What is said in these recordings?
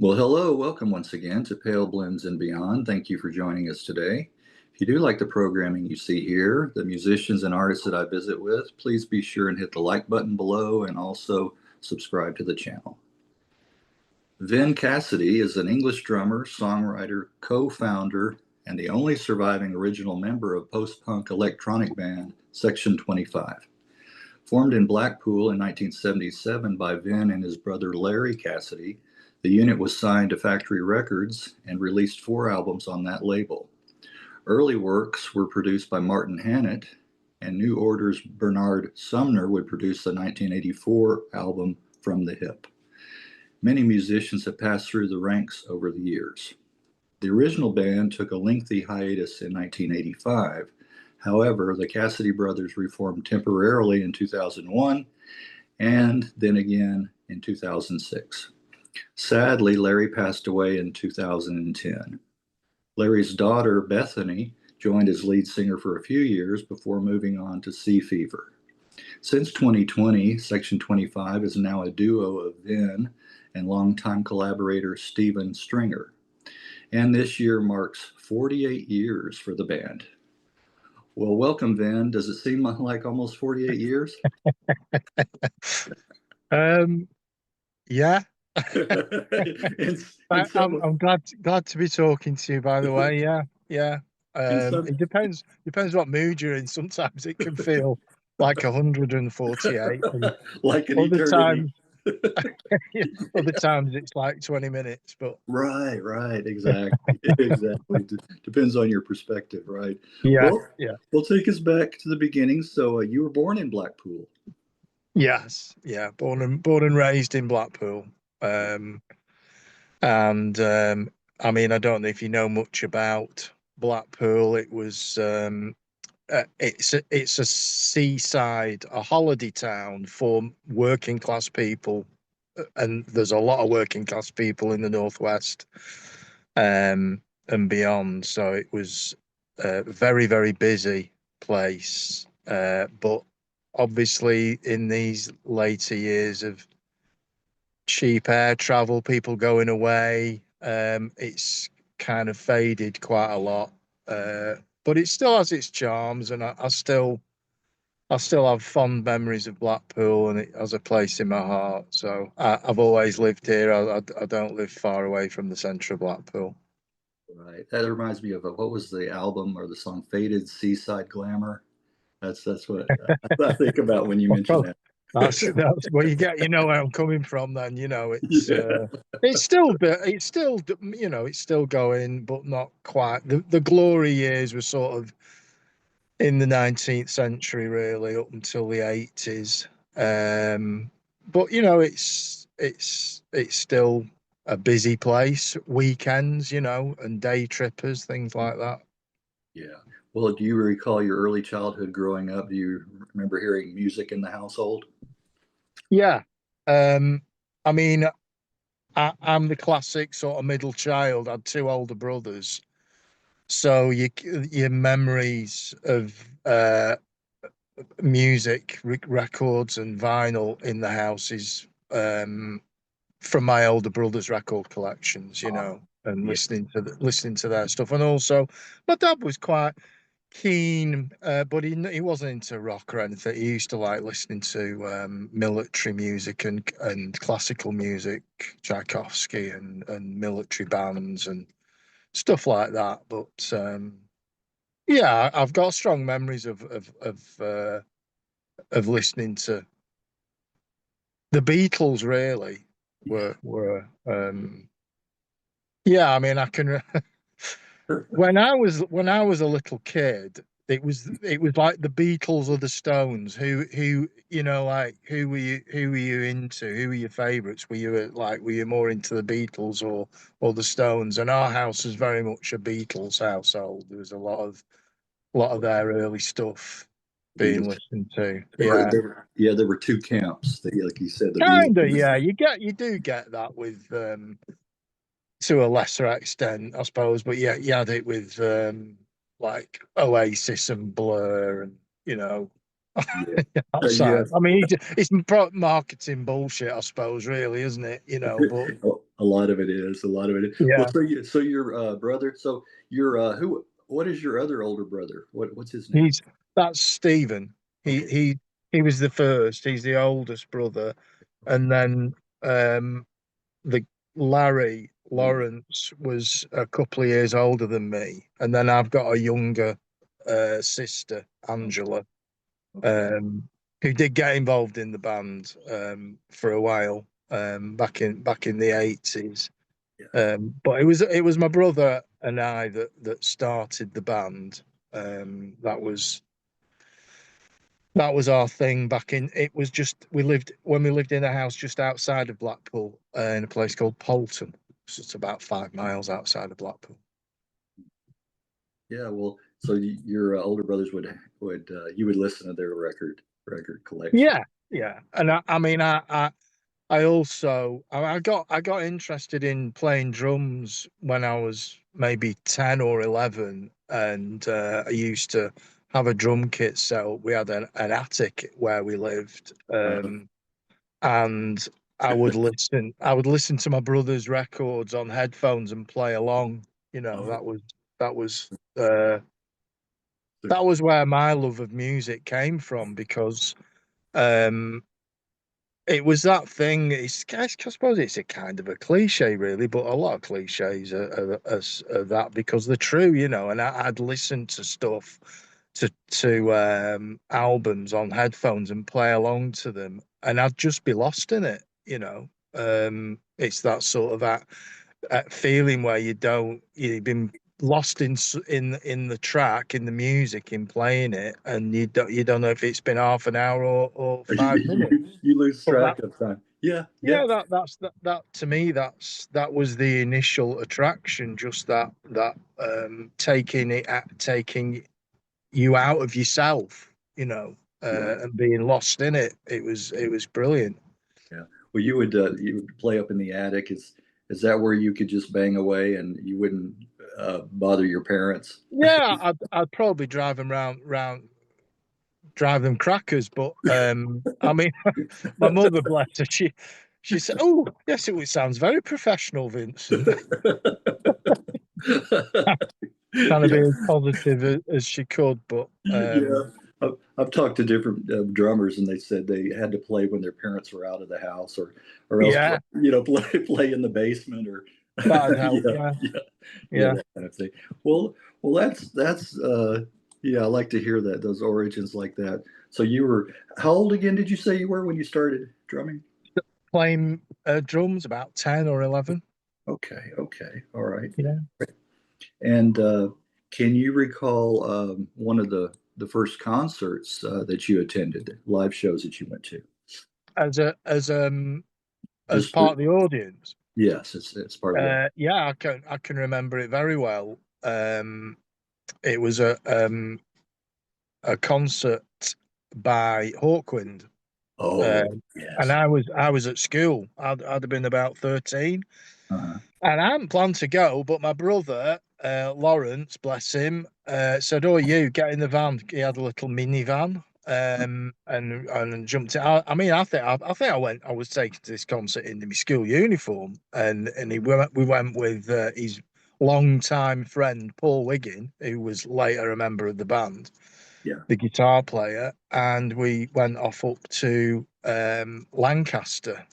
Well, hello, welcome once again to Pale Blends and Beyond. Thank you for joining us today. If you do like the programming you see here, the musicians and artists that I visit with, please be sure and hit the like button below and also subscribe to the channel. Vin Cassidy is an English drummer, songwriter, co-founder, and the only surviving original member of post-punk electronic band Section 25. Formed in Blackpool in 1977 by Vin and his brother Larry Cassidy, the unit was signed to Factory Records and released 4 albums on that label. Early works were produced by Martin Hannett, and New Order's Bernard Sumner would produce the 1984 album From the Hip. Many musicians have passed through the ranks over the years. The original band took a lengthy hiatus in 1985. However, the Cassidy brothers reformed temporarily in 2001 and then again in 2006. Sadly, Larry passed away in 2010. Larry's daughter, Bethany, joined as lead singer for a few years before moving on to Sea Fever. Since 2020, Section 25 is now a duo of Vin and longtime collaborator Stephen Stringer. And this year marks 48 years for the band. Well, welcome, Vin. Does it seem like almost 48 years? Yeah. In some, I'm glad to be talking to you, by the way. Yeah. It depends what mood you're in. Sometimes it can feel like 148, and like an other eternity. times other times it's like 20 minutes. But Right, exactly. Exactly. Depends on your perspective, right? yeah, Well, yeah. we'll take us back to the beginning. So you were born in Blackpool. Yes, yeah. Born and raised in Blackpool. Um, and I mean, I don't know if you know much about Blackpool. It was it's a seaside, a holiday town for working class people, and there's a lot of working class people in the northwest, and beyond. So it was a very busy place, but obviously in these later years of cheap air travel, people going away, it's kind of faded quite a lot. But it still has its charms, and I still have fond memories of Blackpool, and it has a place in my heart. So I've always lived here. I don't live far away from the centre of Blackpool. Right. That reminds me of what was the album or the song Faded Seaside Glamour? That's what I think about when you mention Well, that. that's what you get. You know where I'm coming from. Then you know Yeah. it's still it's still going, but not quite. The glory years were sort of in the 19th century, really, up until the 80s. But it's still a busy place. Weekends, and day trippers, things like that. Yeah. Well, do you recall your early childhood growing up? Do you remember hearing music in the household? Yeah. Um, I mean, I'm the classic sort of middle child. I had 2 older brothers, so your memories of music, records, and vinyl in the house is from my older brother's record collections, and Yeah. listening to their stuff. And also, my dad was quite keen, but he wasn't into rock or anything. He used to like listening to military music and classical music, Tchaikovsky and military bands and stuff like that. But yeah, I've got strong memories of listening to the Beatles. Really, Yeah. were yeah. I mean, I can. When I was a little kid, it was like the Beatles or the Stones. Who like who were you into? Who were your favorites? Were you more into the Beatles or the Stones? And our house was very much a Beatles household. There was a lot of their early stuff being Beatles. listened to. There Yeah. were, yeah, there were 2 camps. Like you said, the Kinda, Beatles. yeah. You do get that with to a lesser extent, I suppose. But yeah, you had it with like Oasis and Blur, and Yeah. outside. Yes. I mean, it's marketing bullshit, I suppose, really, isn't it? But A lot of it is. A lot of it is. Well, Yeah, so your brother. So your who? What is your other older brother? What's his name? he's that's Stephen. He Okay. he he was the first. He's the oldest brother, and then the Larry Yeah. Lawrence was a couple of years older than me, and then I've got a younger sister, Angela, Okay. um, who did get involved in the band for a while back in the 80s. Yeah. But it was my brother and I that started the band. That was our thing back in. It was just we lived in a house just outside of Blackpool in a place called Polton. So it's about 5 miles outside of Blackpool. Yeah. Well, so your older brothers would you would listen to their record collection. Yeah, yeah. And I mean, I also I got interested in playing drums when I was maybe 10 or 11, and I used to have a drum kit set up. We had an attic where we lived, Uh, and I would listen to my brother's records on headphones and play along. You know, oh, that was uh, that was where my love of music came from because um, it was that thing. I suppose it's a kind of a cliche, really, but a lot of cliches are that because they're true, you know. And I'd listen to stuff to albums on headphones and play along to them, and I'd just be lost in it, you know. It's that sort of feeling where you've been lost in the track, in the music, in playing it, and you don't know if it's been half an hour or 5 minutes. you lose But that track of time. Yeah. Yeah. yeah, that to me, that was the initial attraction, just that taking you out of yourself, you know, Right. and being lost in it. It was brilliant. Yeah. Well, you would play up in the attic. Is that where you could just bang away and you wouldn't bother your parents? Yeah, I'd probably drive them crackers, but I mean, my mother, bless her, she said, "Oh, yes, it sounds very professional, Vincent." Trying to be Yeah. as positive as she could, but Yeah. I've talked to different drummers, and they said they had to play when their parents were out of the house, or else yeah, play in the basement, or that'd help. yeah, Yeah, yeah, yeah, yeah. that kind of thing. Well, that's yeah, I like to hear that, those origins like that. So you were how old again did you say you were when you started drumming? Playing drums about 10 or 11. Okay, okay, all right. Yeah, And can you recall one of the first concerts that you attended, live shows that you went to? as Just part of the audience. yes, it's part of the Yeah, I can remember it very well. It was a concert by Hawkwind, uh, oh and yes. I was at school. I'd have been about 13. Uh-huh. And I hadn't planned to go, but my brother, Lawrence, bless him, said, "Oh, you get in the van." He had a little minivan, and jumped in. I mean, I think I went. I was taken to this concert in my school uniform, and we went with his longtime friend Paul Wiggin, who was later a member of the band, Yeah. the guitar player, and we went off up to Lancaster,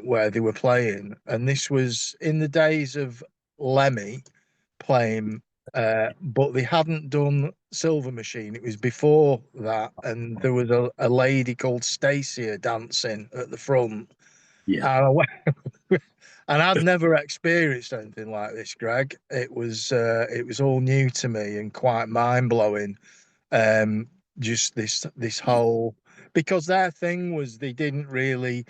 where they were playing. And this was in the days of Lemmy playing, but they hadn't done Silver Machine. It was before that, and there was a lady called Stacia dancing at the front. Yeah. And I went, and I'd never experienced anything like this, Greg. It was all new to me and quite mind blowing. um just this whole, because their thing was they'd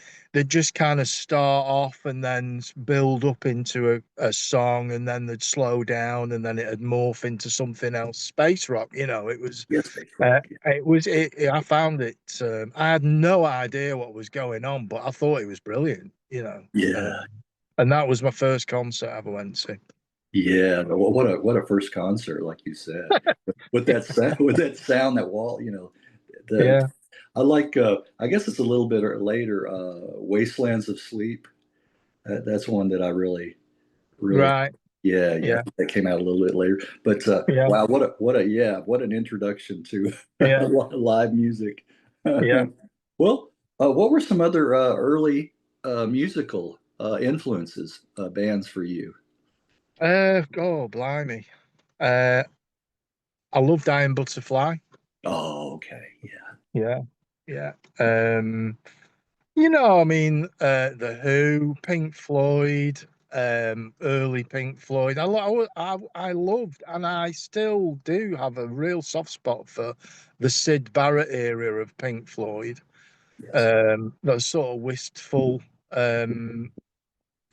just kind of start off and then build up into a song, and then they'd slow down, and then it'd morph into something else, space rock, you know. It was Yes, space rock. Yeah. I found it, I had no idea what was going on, but I thought it was brilliant, you know. Yeah. And that was my first concert I ever went to. Yeah. Well, what a first concert, like you said, with that sound, with that sound, that wall, the Yeah. I like I guess it's a little bit later, Wastelands of Sleep. That's one that I really, Right. yeah, yeah. Yeah. That came out a little bit later, but Yeah. wow, what an introduction to Yeah. live music. Yeah. Well, what were some other early musical influences, bands for you? Oh, blimey. Uh, I loved Iron Butterfly. Oh, okay, yeah, Yeah. Yeah. You know, I mean, The Who, Pink Floyd, early Pink Floyd. I loved, and I still do have a real soft spot for the Sid Barrett era of Pink Floyd. yes, That sort of wistful um,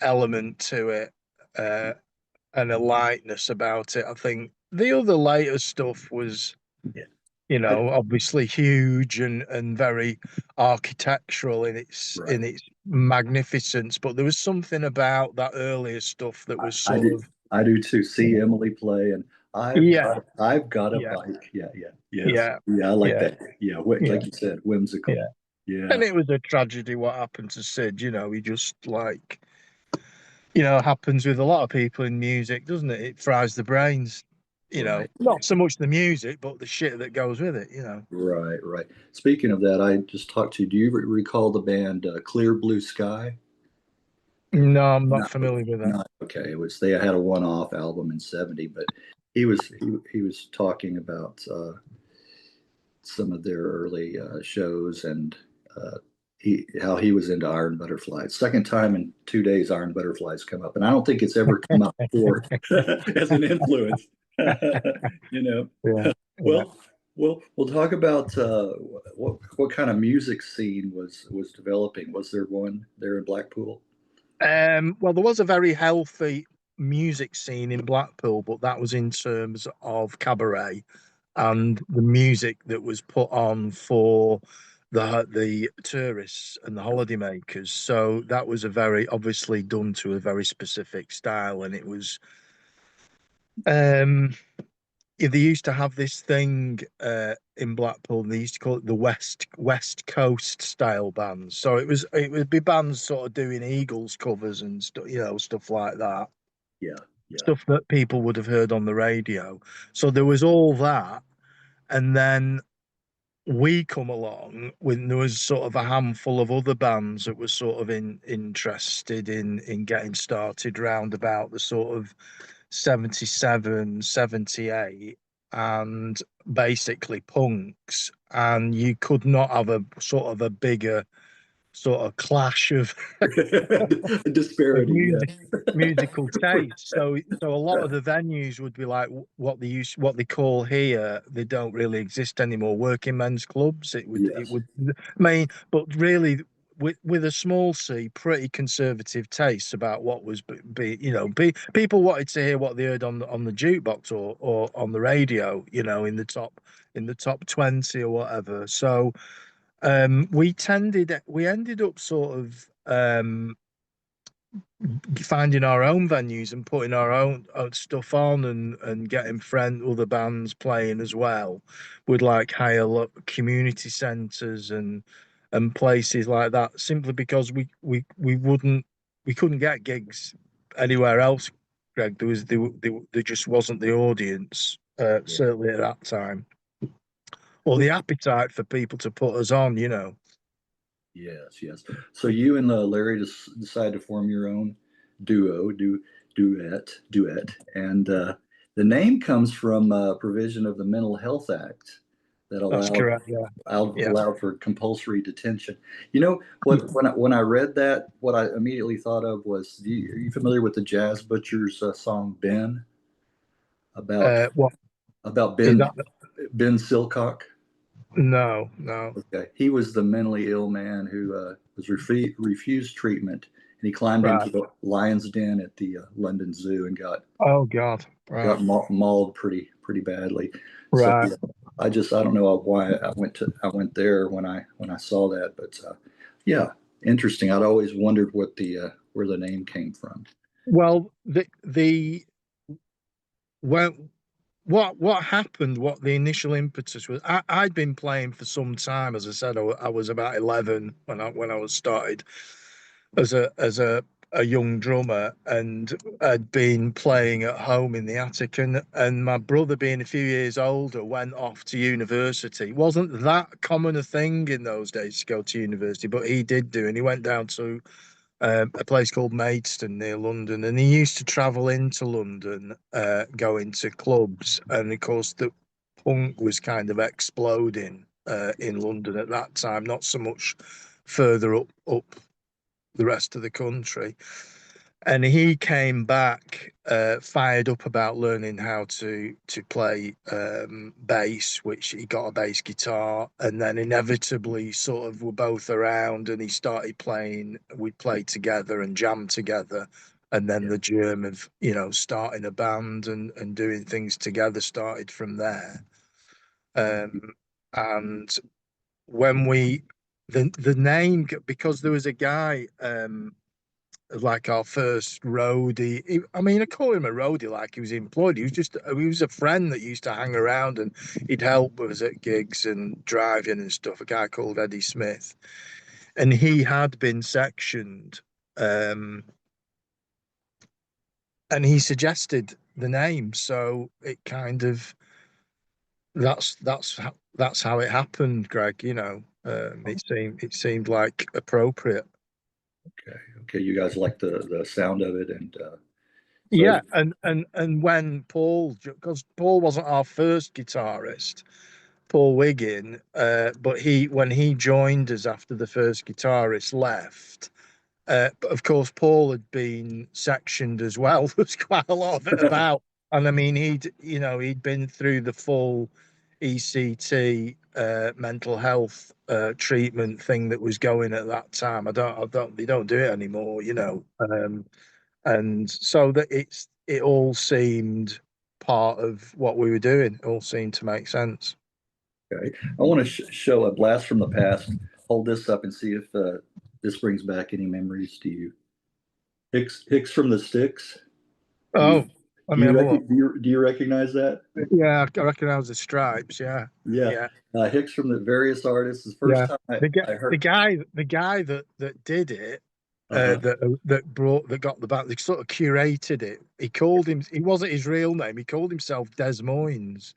element to it, uh, and a lightness about it. I think the other later stuff was, yeah, you I, know, obviously huge and very architectural right. in its magnificence, but there was something about that earlier stuff that was I sort do. of, I do too. you See know, Emily play, and yeah, I've got a yeah, bike. Yeah, yeah, yes, yeah, yeah. I like yeah, that. Yeah, yeah, like you said, whimsical. yeah. Yeah, And it was a tragedy what happened to Sid, you know, he just like, you know, happens with a lot of people in music, doesn't it? It fries the brains, you know, right, not so much the music, but the shit that goes with it, you know. right, right. Speaking of that, I just talked to you. Do you recall the band Clear Blue Sky? No, I'm not Not, familiar with that. not okay. It was they had a one-off album in '70, but he was talking about some of their early shows and uh, how he was into Iron Butterflies. Second time in 2 days, Iron Butterflies come up, and I don't think it's ever come up before as an influence. you know. Yeah, yeah. Well, we'll talk about what kind of music scene was developing. Was there one there in Blackpool? Well, there was a very healthy music scene in Blackpool, but that was in terms of cabaret and the music that was put on for the tourists and the holidaymakers. So that was a very obviously done to a very specific style, and it was um yeah, they used to have this thing in Blackpool. They used to call it the West Coast style bands. So it would be bands sort of doing Eagles covers and stuff, you know, stuff like that, Yeah, yeah. stuff that people would have heard on the radio. So there was all that, and then we come along when there was sort of a handful of other bands that were sort of interested in getting started round about the sort of 77, 78, and basically punks. And you could not have a sort of a bigger sort of clash of Disparity. Yeah. musical taste. So a lot of the venues would be like what they call here. They don't really exist anymore. Working men's clubs. It Yes. would. I mean, but really. With a small c, pretty conservative tastes about what was you know, people wanted to hear what they heard on the jukebox or on the radio, you know, in the top 20 or whatever. So we ended up sort of finding our own venues and putting our own stuff on and getting other bands playing as well. Would like hire community centres and places like that simply because we couldn't get gigs anywhere else. Greg, there just wasn't the audience, Yeah. certainly at that time, or the appetite for people to put us on, you know. Yes, yes. So you and Larry decided to form your own duet, and the name comes from a provision of the Mental Health Act that That's correct. Yeah, yeah. allowed for compulsory detention. You know what? When I read that, what I immediately thought of was, are you familiar with the Jazz Butchers song "Ben" about What about is Ben that? Ben Silcock? No, no. Okay. He was the mentally ill man who was refused treatment, and he climbed into Right. the lion's den at the London Zoo and Oh God. Right. got mauled pretty badly. So Right. yeah, I don't know why I went there when I saw that, but yeah, interesting. I'd always wondered what the where the name came from. Well, the when what happened? What the initial impetus was? I'd been playing for some time. As I said, I was about 11 when I was started as a a young drummer and had been playing at home in the attic, and my brother, being a few years older, went off to university. It wasn't that common a thing in those days to go to university, but he did do, and he went down to a place called Maidstone near London, and he used to travel into London, going to clubs, and of course the punk was kind of exploding in London at that time, not so much further up the rest of the country. And he came back fired up about learning how to play bass, which he got a bass guitar, and then inevitably sort of were both around, and he started playing. We'd play together and jam together, and then Yeah. the germ of starting a band and doing things together started from there. And when we the name, because there was a guy, like our first roadie. I mean, I call him a roadie like he was employed. He was a friend that used to hang around, and he'd help us at gigs and driving and stuff. A guy called Eddie Smith, and he had been sectioned, um, and he suggested the name. So it kind of that's how it happened, Greg. It seemed like appropriate. Okay. Okay. You guys like the sound of it, and so Yeah, and when Paul, because Paul wasn't our first guitarist, Paul Wiggin, but he when he joined us after the first guitarist left, but of course Paul had been sectioned as well. There's quite a lot of it about, and I mean he'd been through the full ECT mental health treatment thing that was going at that time. They don't do it anymore, and so that it all seemed part of what we were doing. It all seemed to make sense. okay. I want to show a blast from the past. Hold this up and see if this brings back any memories to you. Hicks from the Sticks. Do Oh, you let me have a look. do you recognize that? Yeah, I recognize the Stripes. Yeah, Yeah, yeah, Hicks from the various artists. The first yeah. time I The heard. guy that did it, Uh-huh. that got the band, they sort of curated it. He wasn't his real name. He called himself Des Moines,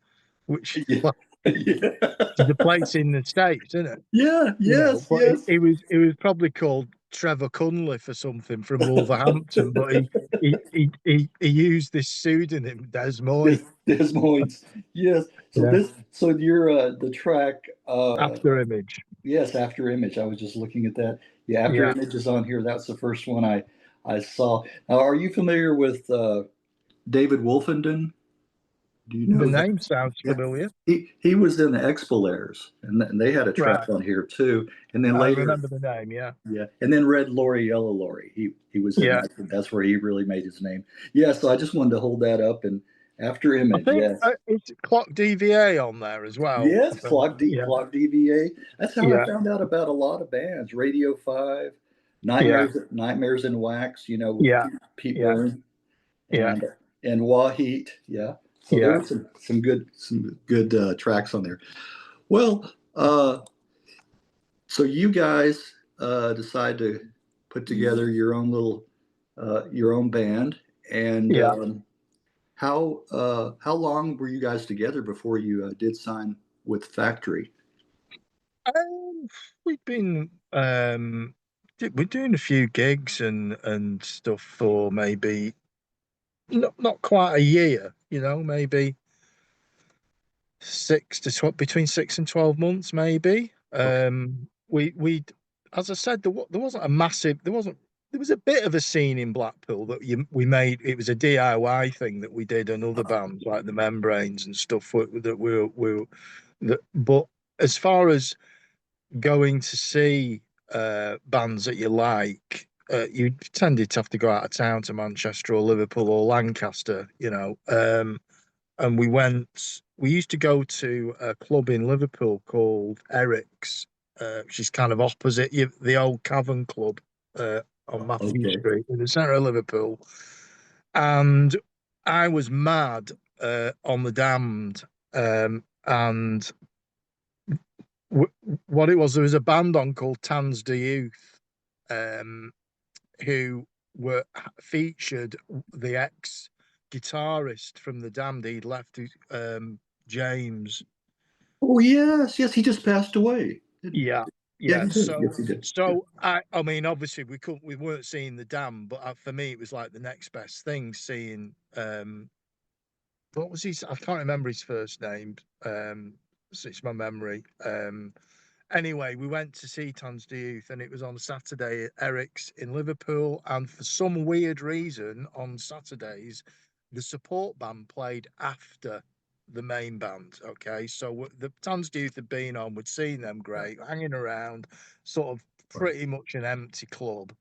which Yeah. Yeah. is a place in the States, isn't it? Yeah. Yes. But Yes. it was probably called Trevor Cunliffe or something from Wolverhampton, but he used this pseudonym Des Moines. Des Moines. Yes. So Yeah, you're the track after Image. yes, After Image. I was just looking at that. Yeah, After Yeah, Image is on here. That's the first one I saw. Now, are you familiar with David Wolfenden? Do you the know that? name sounds Yeah. familiar. He was in the Expolaires, and they had a track Right, on here too. And then I later, remember the name. Yeah, yeah, and then Red Lorry, Yellow Lorry. He was in yeah. that. That's where he really made his name. Yeah, so I just wanted to hold that up. And After I Image, think yes. it's Clock DVA on there as well. I Yes, think. Yeah, Clock DVA. That's how I yeah, found out about a lot of bands. Radio 5, yeah, Nightmares in Wax, with yeah, Pete yeah, Byrne yeah, and Wahheat. Yeah. So there yeah. were some good tracks on there. Well, so you guys decide to put together your own little your own band, and Yeah. how long were you guys together before you did sign with Factory? Um, we've been we're doing a few gigs and stuff for maybe not quite a year, maybe between 6 and 12 months, maybe. Okay. We as I said, there wasn't a massive, there was a bit of a scene in Blackpool that we made. It was a DIY thing that we did, and other bands like the Membranes and stuff that but as far as going to see bands that you like, you tended to have to go out of town to Manchester or Liverpool or Lancaster, and we used to go to a club in Liverpool called Eric's, which is kind of opposite the old Cavern Club on Matthew Okay. Street in the centre of Liverpool. And I was mad on the Damned. And what it was, there was a band on called Tans de Youth, um, who featured the ex guitarist from the Damned. He'd left James. Oh yes, yes, he just passed away. Yeah, Yeah, yeah. he did. Yes, he did. Yeah. So I mean, obviously we weren't seeing the Damned, but for me it was like the next best thing seeing what was his? I can't remember his first name. So it's my memory. Anyway, we went to see Tons to Youth, and it was on Saturday at Eric's in Liverpool. And for some weird reason, on Saturdays, the support band played after the main band. Okay, so the Tons to Youth had been on, we'd seen them great, hanging around, sort of Right. pretty much an empty club.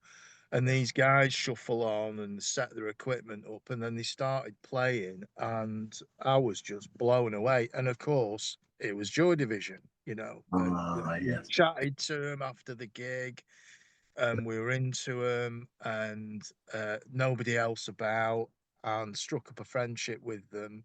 And these guys shuffle on and set their equipment up, and then they started playing, and I was just blown away. And of course, it was Joy Division, and Ah, we yes. chatted to them after the gig, and we were into them, and nobody else about, and struck up a friendship with them.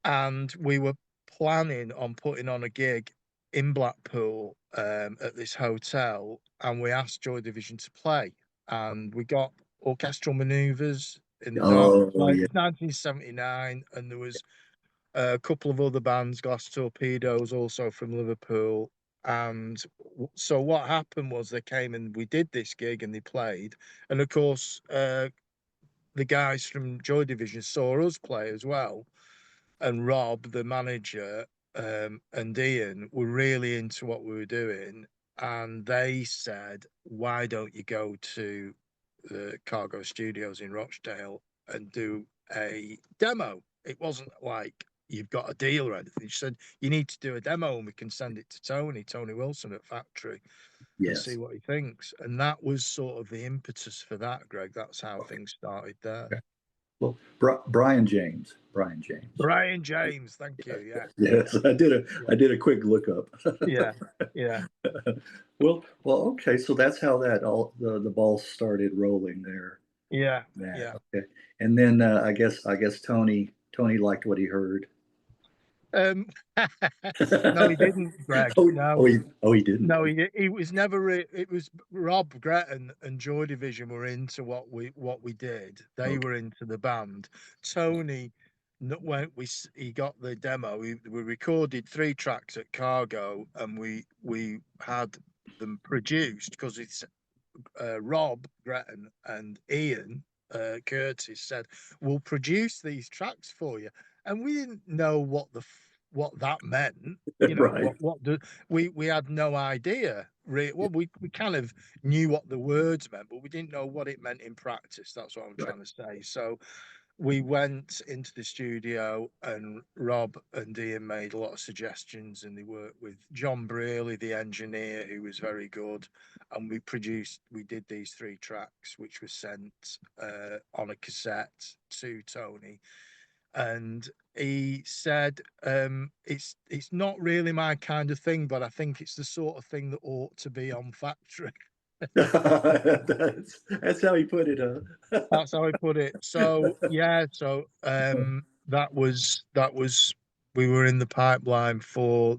And we were planning on putting on a gig in Blackpool at this hotel, and we asked Joy Division to play, and we got orchestral maneuvers in the dark. Oh, It yeah. was 1979, and there was a couple of other bands, Glass Torpedoes, also from Liverpool. And so what happened was they came and we did this gig and they played, and of course the guys from Joy Division saw us play as well, and Rob, the manager, and Ian were really into what we were doing, and they said, "Why don't you go to the Cargo Studios in Rochdale and do a demo?" It wasn't like you've got a deal or anything. She said, "You need to do a demo, and we can send it to Tony Wilson at Factory, and see Yes. what he thinks." And that was sort of the impetus for that, Greg. That's how things started there. Okay. Well, Brian James. Brian James. Brian James, thank you. Yeah, Yes, yeah, I did a quick lookup. yeah, yeah, Well, okay. So that's how that all the ball started rolling there. yeah, That yeah. okay. And then I guess Tony liked what he heard. Um, no, he didn't, Greg. No, He didn't. no, he was never. It was Rob Gretton and Joy Division were into what we did. They Okay. were into the band. Tony, when he got the demo, we recorded 3 tracks at Cargo, and we had them produced because it's Rob Gretton and Ian Curtis said, "We'll produce these tracks for you," and we didn't know what that meant. Right. What do we had no idea. Well, we kind of knew what the words meant, but we didn't know what it meant in practice. That's what I'm Right. trying to say. So we went into the studio, and Rob and Ian made a lot of suggestions, and they worked with John Brearley, the engineer, who was very good, and we did these 3 tracks, which were sent on a cassette to Tony, and he said, it's not really my kind of thing, but I think it's the sort of thing that ought to be on Factory." That's how he put it, huh? That's how I put it. So yeah, so that was we were in the pipeline for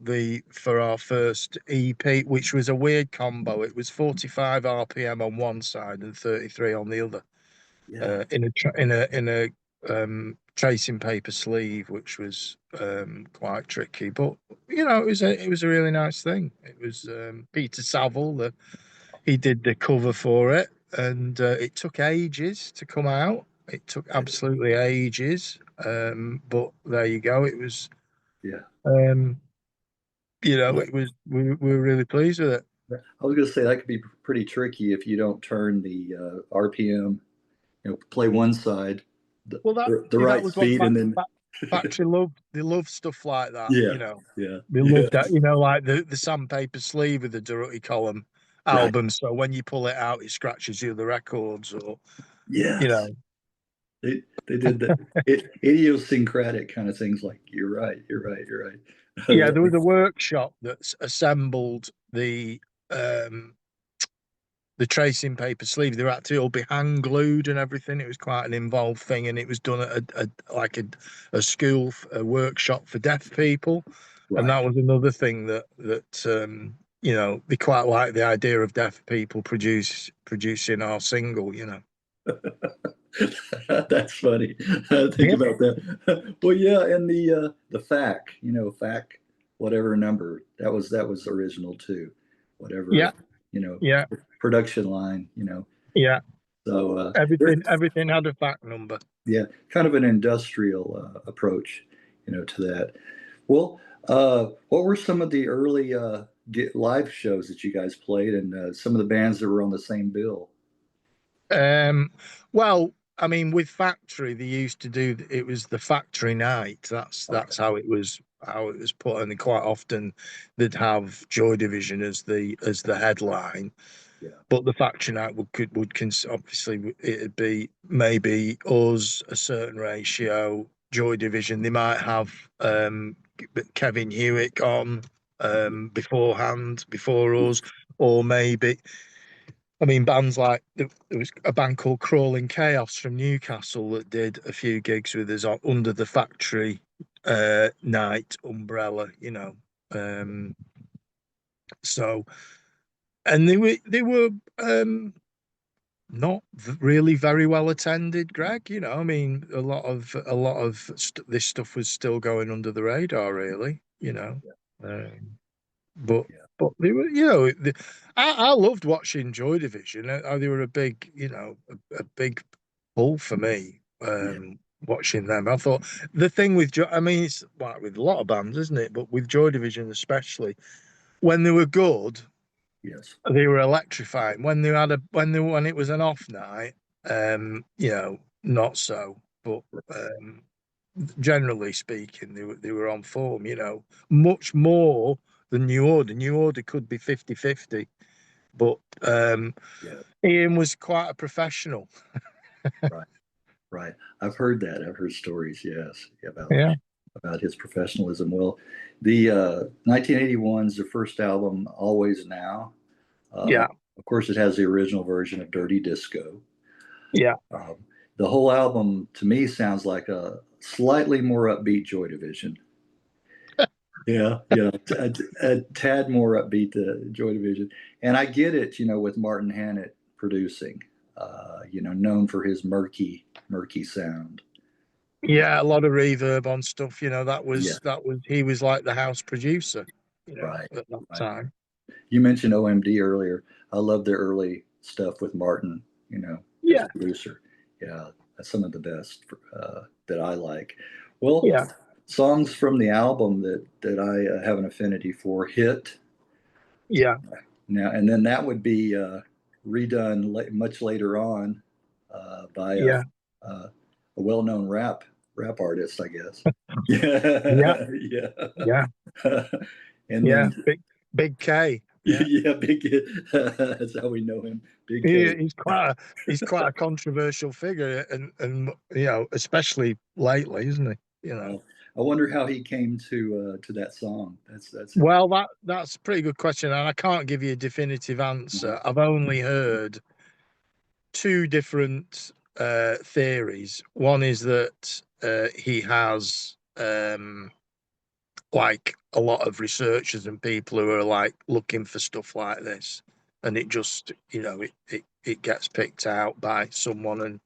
our first EP, which was a weird combo. It was 45 RPM on one side and 33 on the other, Yeah. in a tracing paper sleeve, which was quite tricky. But it was a really nice thing. It was Peter Saville, he did the cover for it, and it took ages to come out. It took absolutely ages, but there you go. It was, Yeah. um, Well, it was. We were really pleased with it. I was going to say that could be pretty tricky if you don't turn the RPM, play one side Well, the that right was what speed and then Factory loved. They love stuff like that. yeah, yeah, They yeah. loved that. Like the sandpaper sleeve with the Durruti column Right. album. So when you pull it out, it scratches the other records, or you Yes. know. They did the idiosyncratic kind of things like you're right, you're right, you're right. Yeah, there was a workshop that's assembled um the tracing paper sleeve. They were actually all be hand glued and everything. It was quite an involved thing, and it was done at a school, a workshop for deaf people, and Right. that was another thing that you know, they quite like the idea of deaf people producing our single, you know. That's funny. Think Yeah, about that. Well, yeah, and the FAC, FAC, whatever number that was original too, whatever yeah, you know yeah, production line, yeah. So Everything had a fact number. yeah, kind of an industrial approach, to that. Well, what were some of the early live shows that you guys played, and some of the bands that were on the same bill? Um, well, I mean, with Factory, they used to do it was the Factory night. That's Okay. how it was put, and quite often they'd have Joy Division as the headline. Yeah. But the Factory night obviously it'd be maybe us a certain ratio. Joy Division, they might have Kevin Hewitt on beforehand before us, or maybe I mean, bands like there was a band called Crawling Chaos from Newcastle that did a few gigs with us under the Factory night umbrella, you know. Um, so, and they were not really very well attended, Greg. You know, I mean, this stuff was still going under the radar, really. You know, Yeah. um, but Yeah. but they were, you know, I loved watching Joy Division. They were a big, you know, a big pull for me. Yeah. Watching them, I thought the thing with Joy, I mean, it's like with a lot of bands, isn't it? But with Joy Division especially, when they were good, Yes. they were electrifying. When it was an off night, you know, not so. But um, generally speaking, they were on form, you know, much more than New Order. New Order could be 50-50, but Yeah. Ian was quite a professional. Right. Right. I've heard that. I've heard stories. Yes, Yeah, about his professionalism. Well, the 1981's the first album, Always Now. Uh, yeah, of course, it has the original version of Dirty Disco. yeah, Um, the whole album, to me, sounds like a slightly more upbeat Joy Division. Yeah, yeah, a tad more upbeat the Joy Division, and I get it. With Martin Hannett producing, known for his murky sound. yeah. A lot of reverb on stuff. You know, that Yeah, was that was he was like the house producer. You know, right, at that right. time. You mentioned OMD earlier. I love their early stuff with Martin, as Yeah, producer. Yeah, that's some of the best that I like. Well, yeah, songs from the album that I have an affinity for, Hit. yeah, Now, and then that would be redone much later on by yeah, a well-known rap artist, I guess. yeah, Yeah, yeah. yeah, And yeah. then Big K. Yeah. yeah, big. That's how we know him, Big K. He's quite a controversial figure, and you know, especially lately, isn't he? You know. Uh, I wonder how he came to that song. That's Well, that's a pretty good question, and I can't give you a definitive uh answer. I've only heard two different theories. One is that he has like a lot of researchers and people who are like looking for stuff like this, and it just, you know, it gets picked out by someone, and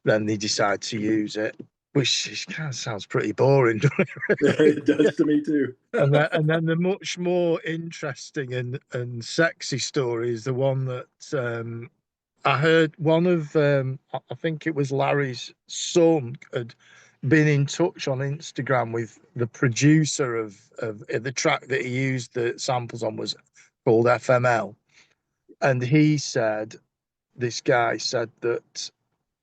then they decide to use it, which kind of sounds pretty boring, doesn't it, really? it does to me too. And then the much more interesting and sexy story is the one that I heard one of I think it was Larry's son had been in touch on Instagram with the producer of the track that he used the samples on was called FML, and he said this guy said that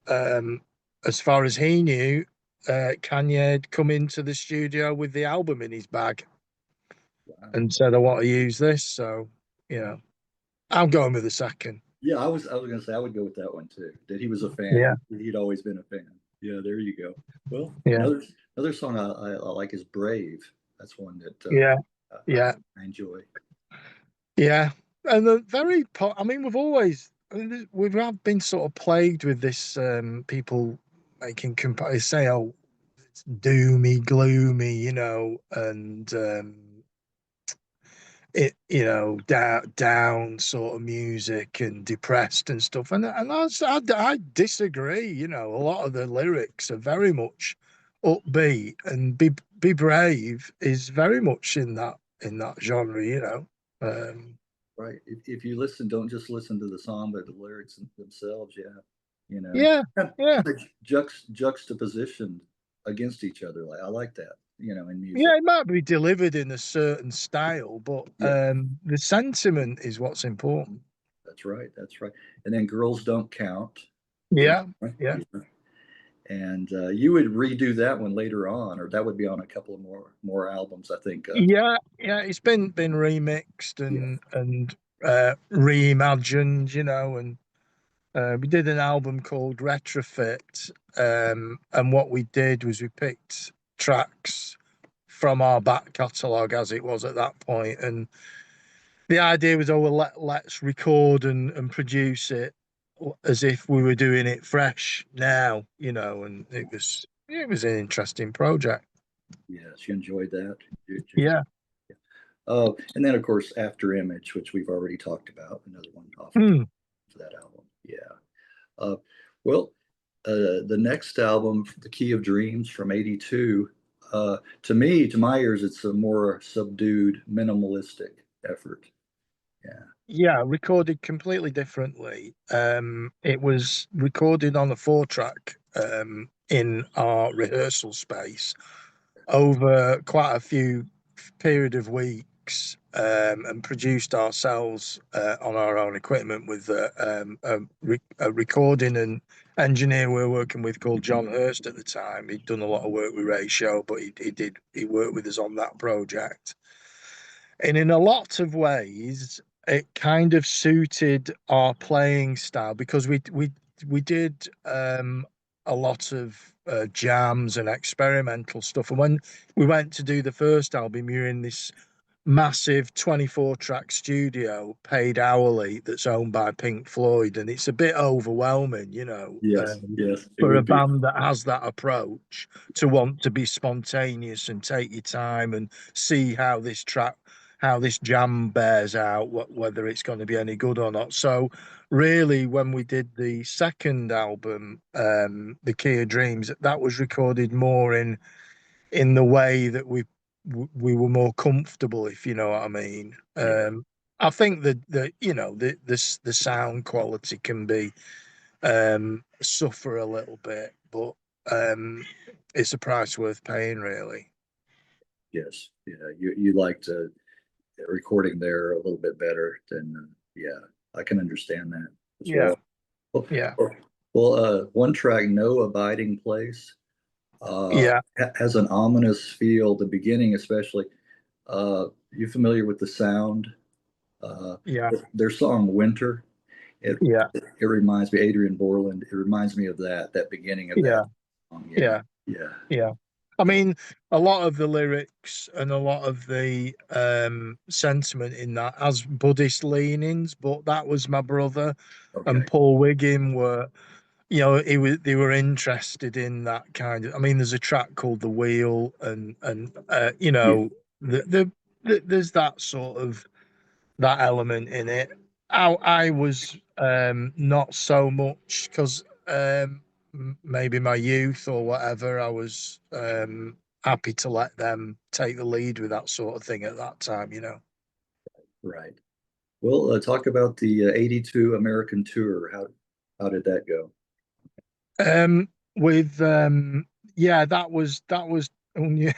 um, as far as he knew, Kanye had come into the studio with the album in his bag Wow. and said, "I want to use this." So, you know, I'm going with the second. Yeah, I was gonna say I would go with that one too. That he was a fan. Yeah, He'd always been a fan. Yeah, there you go. Well, yeah, another song I like is Brave. That's one that yeah, I, yeah, I enjoy. yeah. And the very, I mean, I mean, we've been sort of plagued with this. People making say, "Oh, it's doomy, gloomy," you know, and down sort of music and depressed and stuff. And I disagree. A lot of the lyrics are very much upbeat, and be brave is very much in that genre. Right. If you listen, don't just listen to the song, but the lyrics themselves. Yeah. Yeah, Kind yeah, of juxtapositioned against each other. Like I like that. In music. yeah. It might be delivered in a certain style, but Yeah. the sentiment is what's important. That's right. That's right. And then Girls Don't Count. Yeah, Right? yeah. Yeah. And you would redo that one later on, or that would be on a couple of more albums, I think. Yeah, yeah, it's been remixed Yeah. and reimagined, and we did an album called Retrofit, and what we did was we picked tracks from our back catalogue as it was at that point, and the idea was, oh, well, let's record and produce it as if we were doing it fresh now, and it was an interesting project. Yes, you enjoyed that. Yeah. And then of course After Image, which we've already talked about, another one off of Mm. that album. Yeah. Uh, well, the next album, The Key of Dreams from '82, to me, to my ears, it's a more subdued, minimalistic effort. Yeah. Yeah, recorded completely differently. It was recorded on a 4-track in our rehearsal space over quite a few period of weeks, and produced ourselves on our own equipment with a recording and engineer we were working with called John Hurst at the time. He'd done a lot of work with Ray Show, but he worked with us on that project. And in a lot of ways, it kind of suited our playing style because we did a lot of jams and experimental stuff. And when we went to do the first album, we were in this massive 24-track studio paid hourly that's owned by Pink Floyd, and it's a bit overwhelming, Yes, yes, it for a would be. band that has that approach to want to be spontaneous and take your time and see how this jam bears out, whether it's going to be any good or not. So, really, when we did the second album, The Key of Dreams, that was recorded more in the way that we were more comfortable, if you know what I mean. Yeah. I think that the sound quality can be suffer a little bit, but um, it's a price worth paying, really. Yes. Yeah. You liked recording there a little bit better than yeah. I can understand that as Yeah, well. Well, yeah, one track, No Abiding Place, yeah, has an ominous feel. The beginning, especially. You familiar with the sound? Uh, yeah, their song "Winter." It yeah, it reminds me, Adrian Borland. It reminds me of that beginning of that yeah, song. Yeah, yeah, yeah, yeah. I mean, a lot of the lyrics and a lot of the sentiment in that has Buddhist leanings, but that was my brother and okay, Paul Wiggin were, they were interested in that kind of. I mean, there's a track called The Wheel, and yeah, there's that sort of that element in it. I was not so much because maybe my youth or whatever. I was happy to let them take the lead with that sort of thing at that time. right. Well, talk about the '82 American tour. How did that go? With yeah, that was yeah,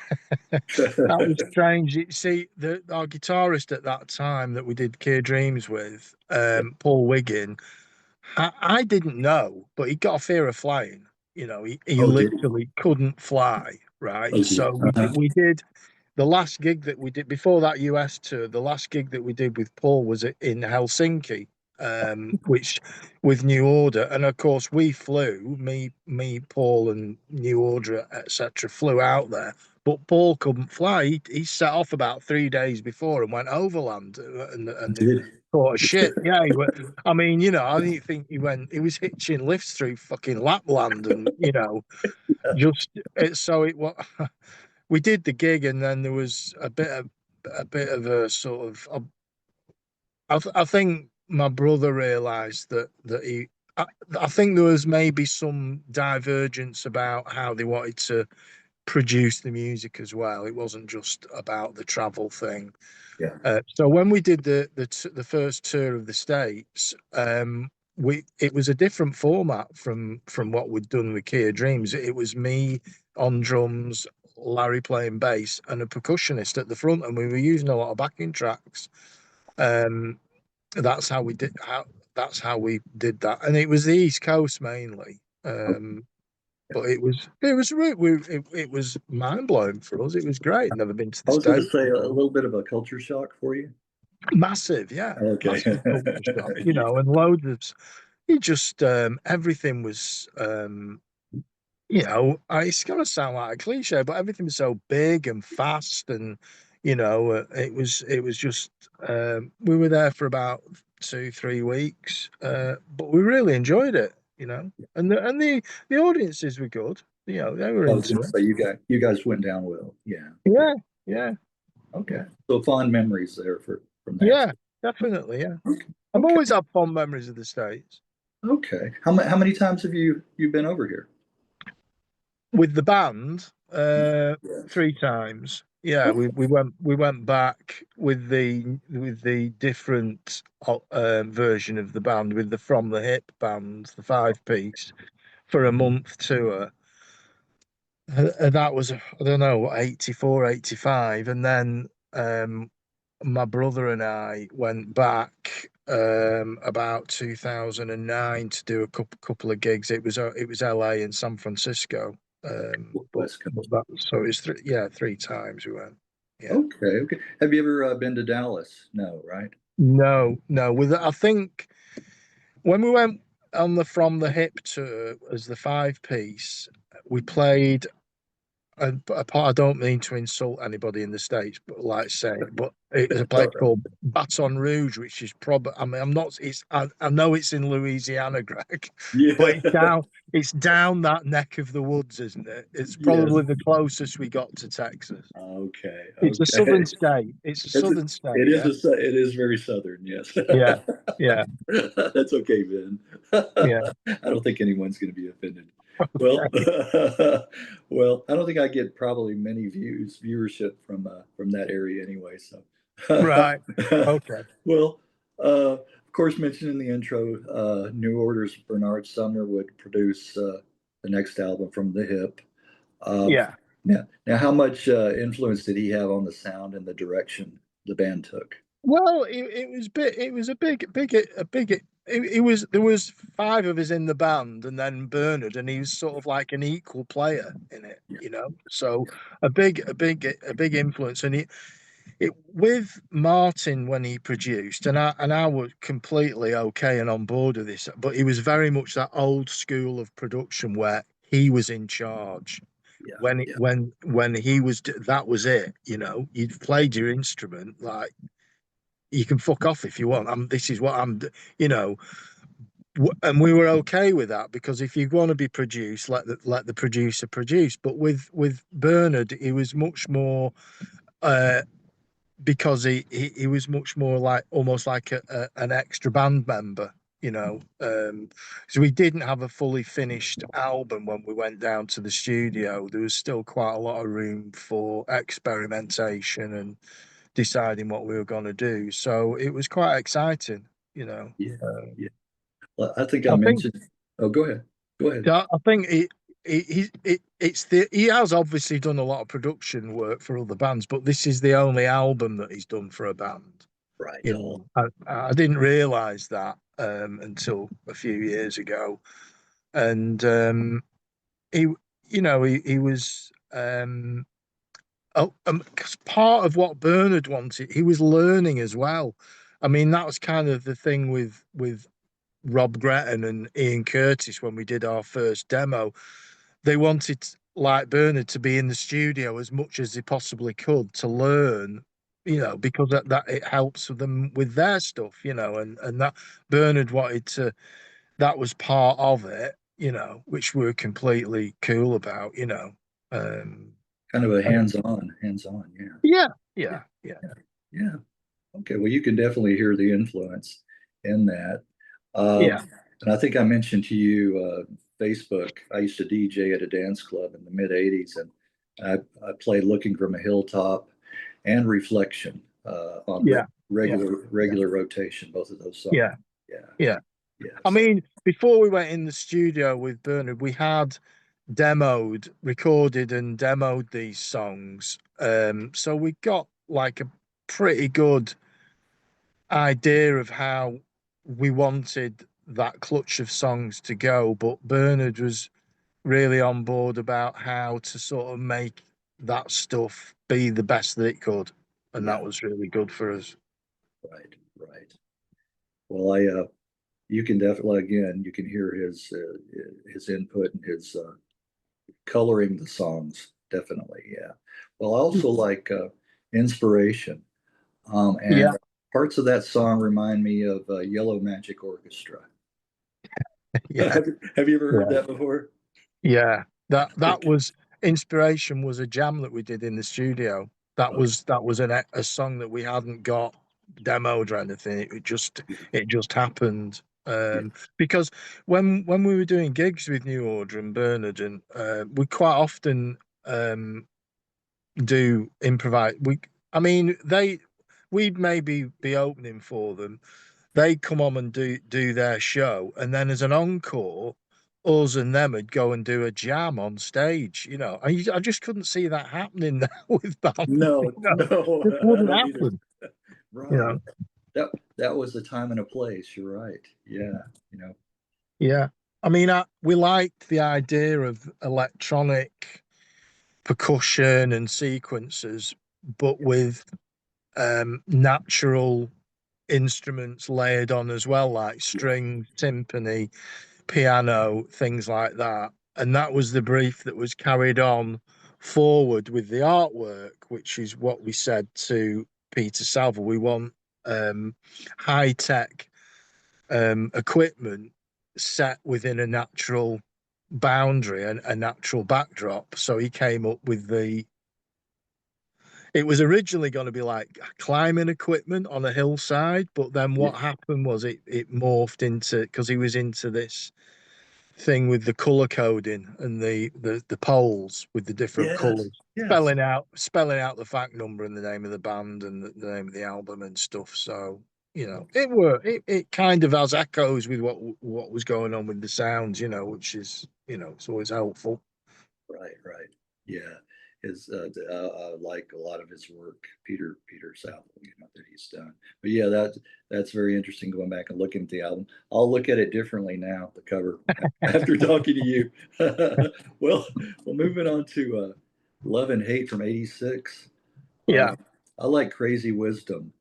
that was strange. See, our guitarist at that time that we did Clear Dreams with, Paul Wiggin. I didn't know, but he got a fear of flying. He Oh, did he? literally couldn't fly, right? Oh, So we did the last gig that we did before that US tour. The last gig that we did with Paul was in Helsinki, which with New Order, and of course we flew. Me, Paul, and New Order, etc., flew out there. But Paul couldn't fly. He set off about 3 days before and went overland, and did. caught a ship. Yeah, I mean, I didn't think he went. He was hitching lifts through fucking Lapland, and just so it was. We did the gig, and then there was a bit of a bit of a sort of. I think my brother realised that he. I think there was maybe some divergence about how they wanted to produce the music as well. It wasn't just about the travel thing. Yeah. So when we did the first tour of the States, we it was a different format from what we'd done with Kia Dreams. It was me on drums, Larry playing bass, and a percussionist at the front, and we were using a lot of backing tracks. Um, that's how we did how that's how we did that, and it was the East Coast mainly. But it was mind blowing for us. It was great. Never been to I the was going to States say a before. little bit of a culture shock for you. Massive, yeah, Okay. massive culture shock, you know, and loads of it just everything was you know, it's gonna sound like a cliche, but everything was so big and fast, and you know, it was just we were there for about 2 3 weeks, but we really enjoyed it, you know, and the audiences were good, you know, they were I was into going to it. say you guys went down well. Yeah. Yeah. Yeah, yeah, Okay. So fond memories there from that. yeah, definitely, yeah. Okay. I've Okay. always had fond memories of the States. Okay. How many times have you been over here? With the band, Yes. 3 times. Yeah, Okay. we went back with the different version of the band, with the From the Hip band, the 5 piece, for a month tour. That was, I don't know, what, 84, 85. And then my brother and I went back about 2009 to do a couple of gigs. It was LA and San Francisco. West Coast. So it's 3 times we went. Yeah. Okay. Okay. Have you ever been to Dallas? No, right? No, no. With I think when we went on the From the Hip tour as the 5 piece, we played. And I don't mean to insult anybody in the States, but like say, but it's a place All right. called Baton Rouge, which is probably, I mean, I'm not, it's, I know it's in Louisiana, Greg, but Yeah. it's down that neck of the woods, isn't it? It's Yes. probably the closest we got to Texas. Okay. It's a southern Okay. state. It's a It's southern state, yeah? it is very southern, yes. Yeah, yeah, That's okay, Vin. yeah. I don't think anyone's going to be offended. Well, well, I don't think I get probably many viewership from that area anyway. So, Right. Okay. well, of course, mentioned in the intro, New Order's Bernard Sumner would produce the next album from the hip. Uh, Yeah. now, how much influence did he have on the sound and the direction the band took? Well, it was a big. It was there was 5 of us in the band, and then Bernard, and he was sort of like an equal player in it, Yeah, you know. So a big influence, and it with Martin when he produced, and I was completely okay and on board with this, but he was very much that old school of production where he was in charge. yeah, yeah, When he was, that was it, you know. You'd played your instrument, like you can fuck off if you want. This is what you know. And we were okay with that, because if you want to be produced, let the producer produce. But with Bernard, he was much more, uh, because he was much more like, almost like an extra band member, you know. So we didn't have a fully finished album when we went down to the studio. There was still quite a lot of room for experimentation and deciding what we were going to do. So it was quite exciting, you know. yeah, Uh, yeah. Well, I think I I think, mentioned. Oh, go ahead. Go ahead. yeah, I think it's he has obviously done a lot of production work for other bands, but this is the only album that he's done for a band. Right. You know, I didn't realize that until a few years ago, and he, you know, he was. 'Cause part of what Bernard wanted, he was learning as well. I mean, that was kind of the thing with Rob Gretton and Ian Curtis when we did our first demo. They wanted, like Bernard, to be in the studio as much as they possibly could to learn, you know, because that it helps them with their stuff, you know, and that Bernard wanted to, that was part of it, you know, which we were completely cool about, you know. Um, Kind of a And hands-on. Yeah. yeah, yeah, yeah, Yeah. Yeah. Okay. Well, you can definitely hear the influence in that. Um, yeah, and I think I mentioned to you, Facebook. I used to DJ at a dance club in the mid 80s, and I played Looking from a Hilltop and Reflection on yeah, yeah, yeah, regular rotation, both of those songs. yeah, Yeah. yeah. Yeah. I So, mean, before we went in the studio with Bernard, we had recorded and demoed these songs. So we got like a pretty good idea of how we wanted that clutch of songs to go. But Bernard was really on board about how to sort of make that stuff be the best that it could. And yeah. that was really good for us. Right. Right. Well, you can definitely, again, you can hear his input and his coloring the songs. Definitely. Yeah. Well, I also like Inspiration. Yeah, And parts of that song remind me of Yellow Magic Orchestra. yeah, Have you ever heard yeah. that before? Yeah, that was Inspiration was a jam that we did in the studio. Okay. That was a song that we hadn't got demoed or anything. It just happened. Yeah. Because when we were doing gigs with New Order and Bernard, and we quite often do improvise. I mean, we'd maybe be opening for them, they come on and do their show, and then as an encore, us and them would go and do a jam on stage. You know, I just couldn't see that happening now with bands. You No, know, no, it I wouldn't don't either. happen. You Right. know, That was the time and a place. You're right. Yeah. You know. yeah. I mean, we liked the idea of electronic percussion and sequences, but with natural instruments layered on as well, like Yeah. string, timpani, piano, things like that. And that was the brief that was carried on forward with the artwork, which is what we said to Peter Saville. We want high tech equipment set within a natural boundary and a natural backdrop. So he came up with it was originally going to be like climbing equipment on a hillside, but then Yeah. what happened was it morphed into, because he was into this thing with the color coding and the poles with the different Yes. colors, Yes. spelling out the fact number and the name of the band and the name of the album and stuff. So it kind of has echoes with what was going on with the sounds, which is it's always helpful. Right, right. Yeah. His like a lot of his work, Peter Saville, that he's done. But yeah, that's very interesting going back and looking at the album. I'll look at it differently now, the cover, after talking to you. Well, moving on to Love and Hate from '86. Yeah, I like Crazy Wisdom.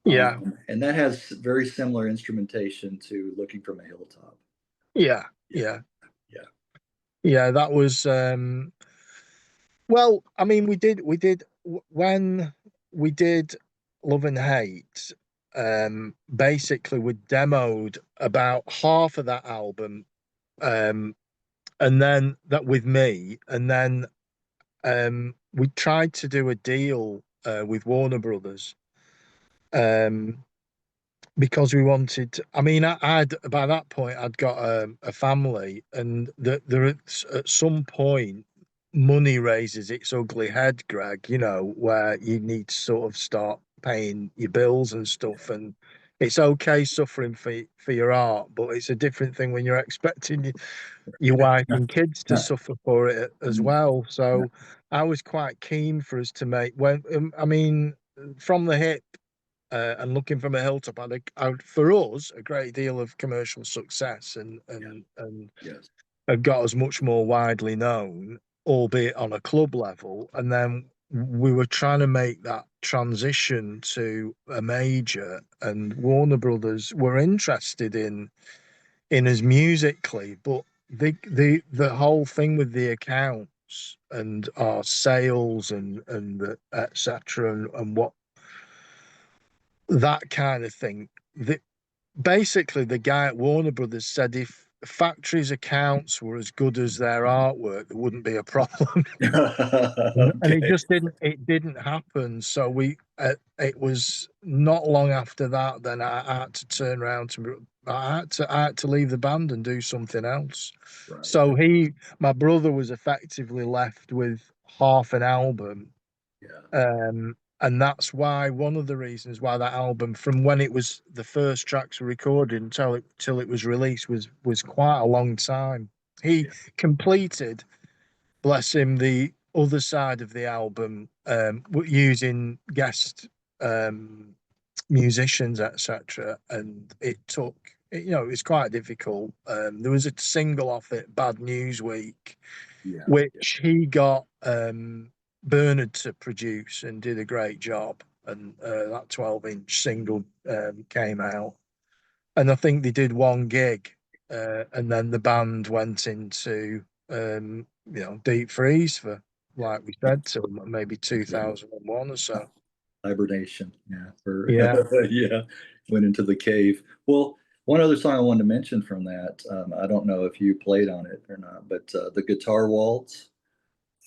yeah, And that has very similar instrumentation to Looking from a Hilltop. yeah, Yeah, yeah, yeah, yeah. That was well, I mean, when we did Love and Hate, basically we demoed about half of that album, um, and then that with me, and then we tried to do a deal with Warner Brothers, um, because we wanted. I mean, I'd by that point I'd got a family, and there at some point money raises its ugly head, Greg. Where you need to sort of start paying your bills and stuff, and it's okay suffering for your art, but it's a different thing when you're expecting your wife and kids to yeah. suffer for it as well. So I was quite keen for us to make when I mean from the hip and looking from a hilltop had for us a great deal of commercial success and Yeah, yes, had got us much more widely known, albeit on a club level. And then we were trying to make that transition to a major, and Warner Brothers were interested in us musically, but the whole thing with the accounts and our sales and the etc. And what that kind of thing. Basically, the guy at Warner Brothers said factories' accounts were as good as their artwork, there wouldn't be a problem. And it Okay. just didn't happen. So it was not long after that, then I had to turn around to, I had to leave the band and do something else. Right. So my brother was effectively left with half an album. Yeah. And that's why, one of the reasons why that album, from when it was the first tracks were recorded until it was released, was quite a long time. He Yeah. completed, bless him, the other side of the album, using guest um, musicians, etc. And it took, it was quite difficult. There was a single off it, "Bad News Week," Yeah. which he got Bernard to produce and did a great job. And that 12-inch single came out. And I think they did one gig, and then the band went into deep freeze for, Yeah. like we said, till maybe 2001 or so. Hibernation. Yeah. For Yeah, yeah. Went into the cave. Well, one other song I wanted to mention from that. I don't know if you played on it or not, but the guitar waltz.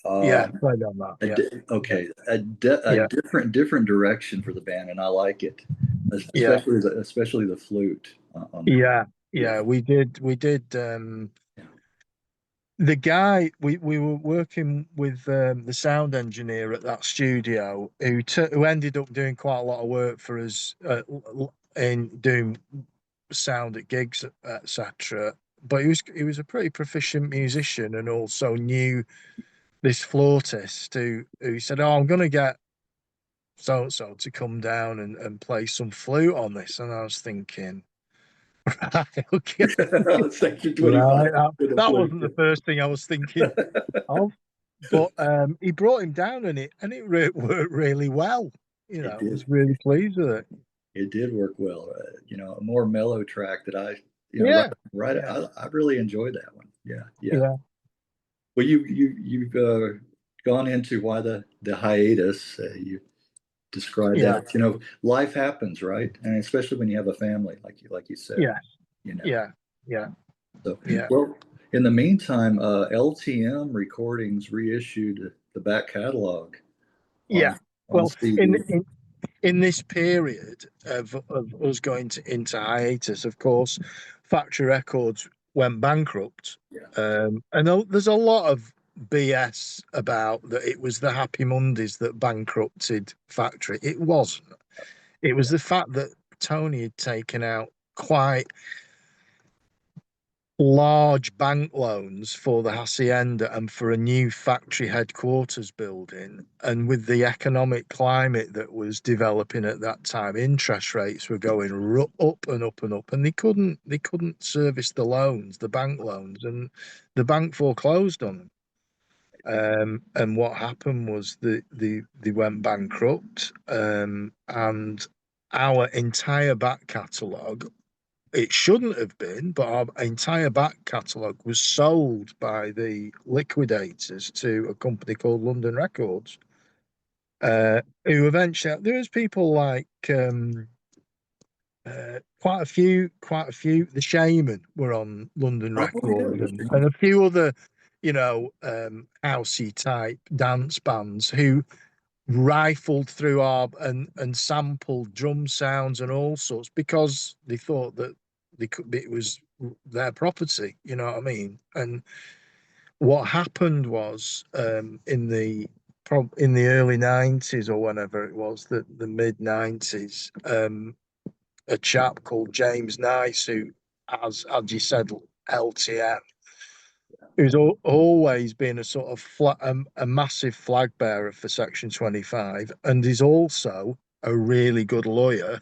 yeah, Um, played on that. Yeah, yeah, okay, a yeah, different direction for the band, and I like it, yeah, especially the flute on that. yeah, Yeah. yeah. We did. Yeah. The guy, we were working with the sound engineer at that studio, who ended up doing quite a lot of work for us, in doing sound at gigs, etc. But he was a pretty proficient musician, and also knew this flautist who said, "Oh, I'm going to get so and so to come down and play some flute on this." And I was thinking, right, okay, Section right, 25 with a that flute. wasn't the first thing I was thinking of. But he brought him down, and it worked really well. It I did. was really pleased with it. It did work well. A more mellow track that Yeah, right. yeah, I really enjoyed that one. Yeah, yeah. yeah, Well, you've gone into why the hiatus. You describe yeah, that. Life happens, right? And especially when you have a family, like you said. yeah, You know. yeah, yeah, So, yeah, well, in the meantime, LTM Recordings reissued the back catalog yeah. on Well, CD. in this period of us going into hiatus, of course, Factory Records went bankrupt. Yeah. There's a lot of BS about that it was the Happy Mondays that bankrupted Factory. It wasn't. It was the fact that Tony had taken out quite large bank loans for the hacienda and for a new factory headquarters building. And with the economic climate that was developing at that time, interest rates were going up and up and up, and they couldn't service the loans, the bank loans, and the bank foreclosed on them. And what happened was they went bankrupt, and our entire back catalogue, it shouldn't have been, but our entire back catalogue was sold by the liquidators to a company called London Records, who eventually, there was people like quite a few. The Shaman were on London Oh yeah, Record, and a few other, housey type dance bands who rifled through our and sampled drum sounds and all sorts, because they thought that it was their property. You know what I mean? And what happened was, in the early 90s, or whenever it was, the mid 90s, a chap called James Nice, who, as you said, LTM, who's always been a sort of a massive flag bearer for Section 25, and is also a really good lawyer,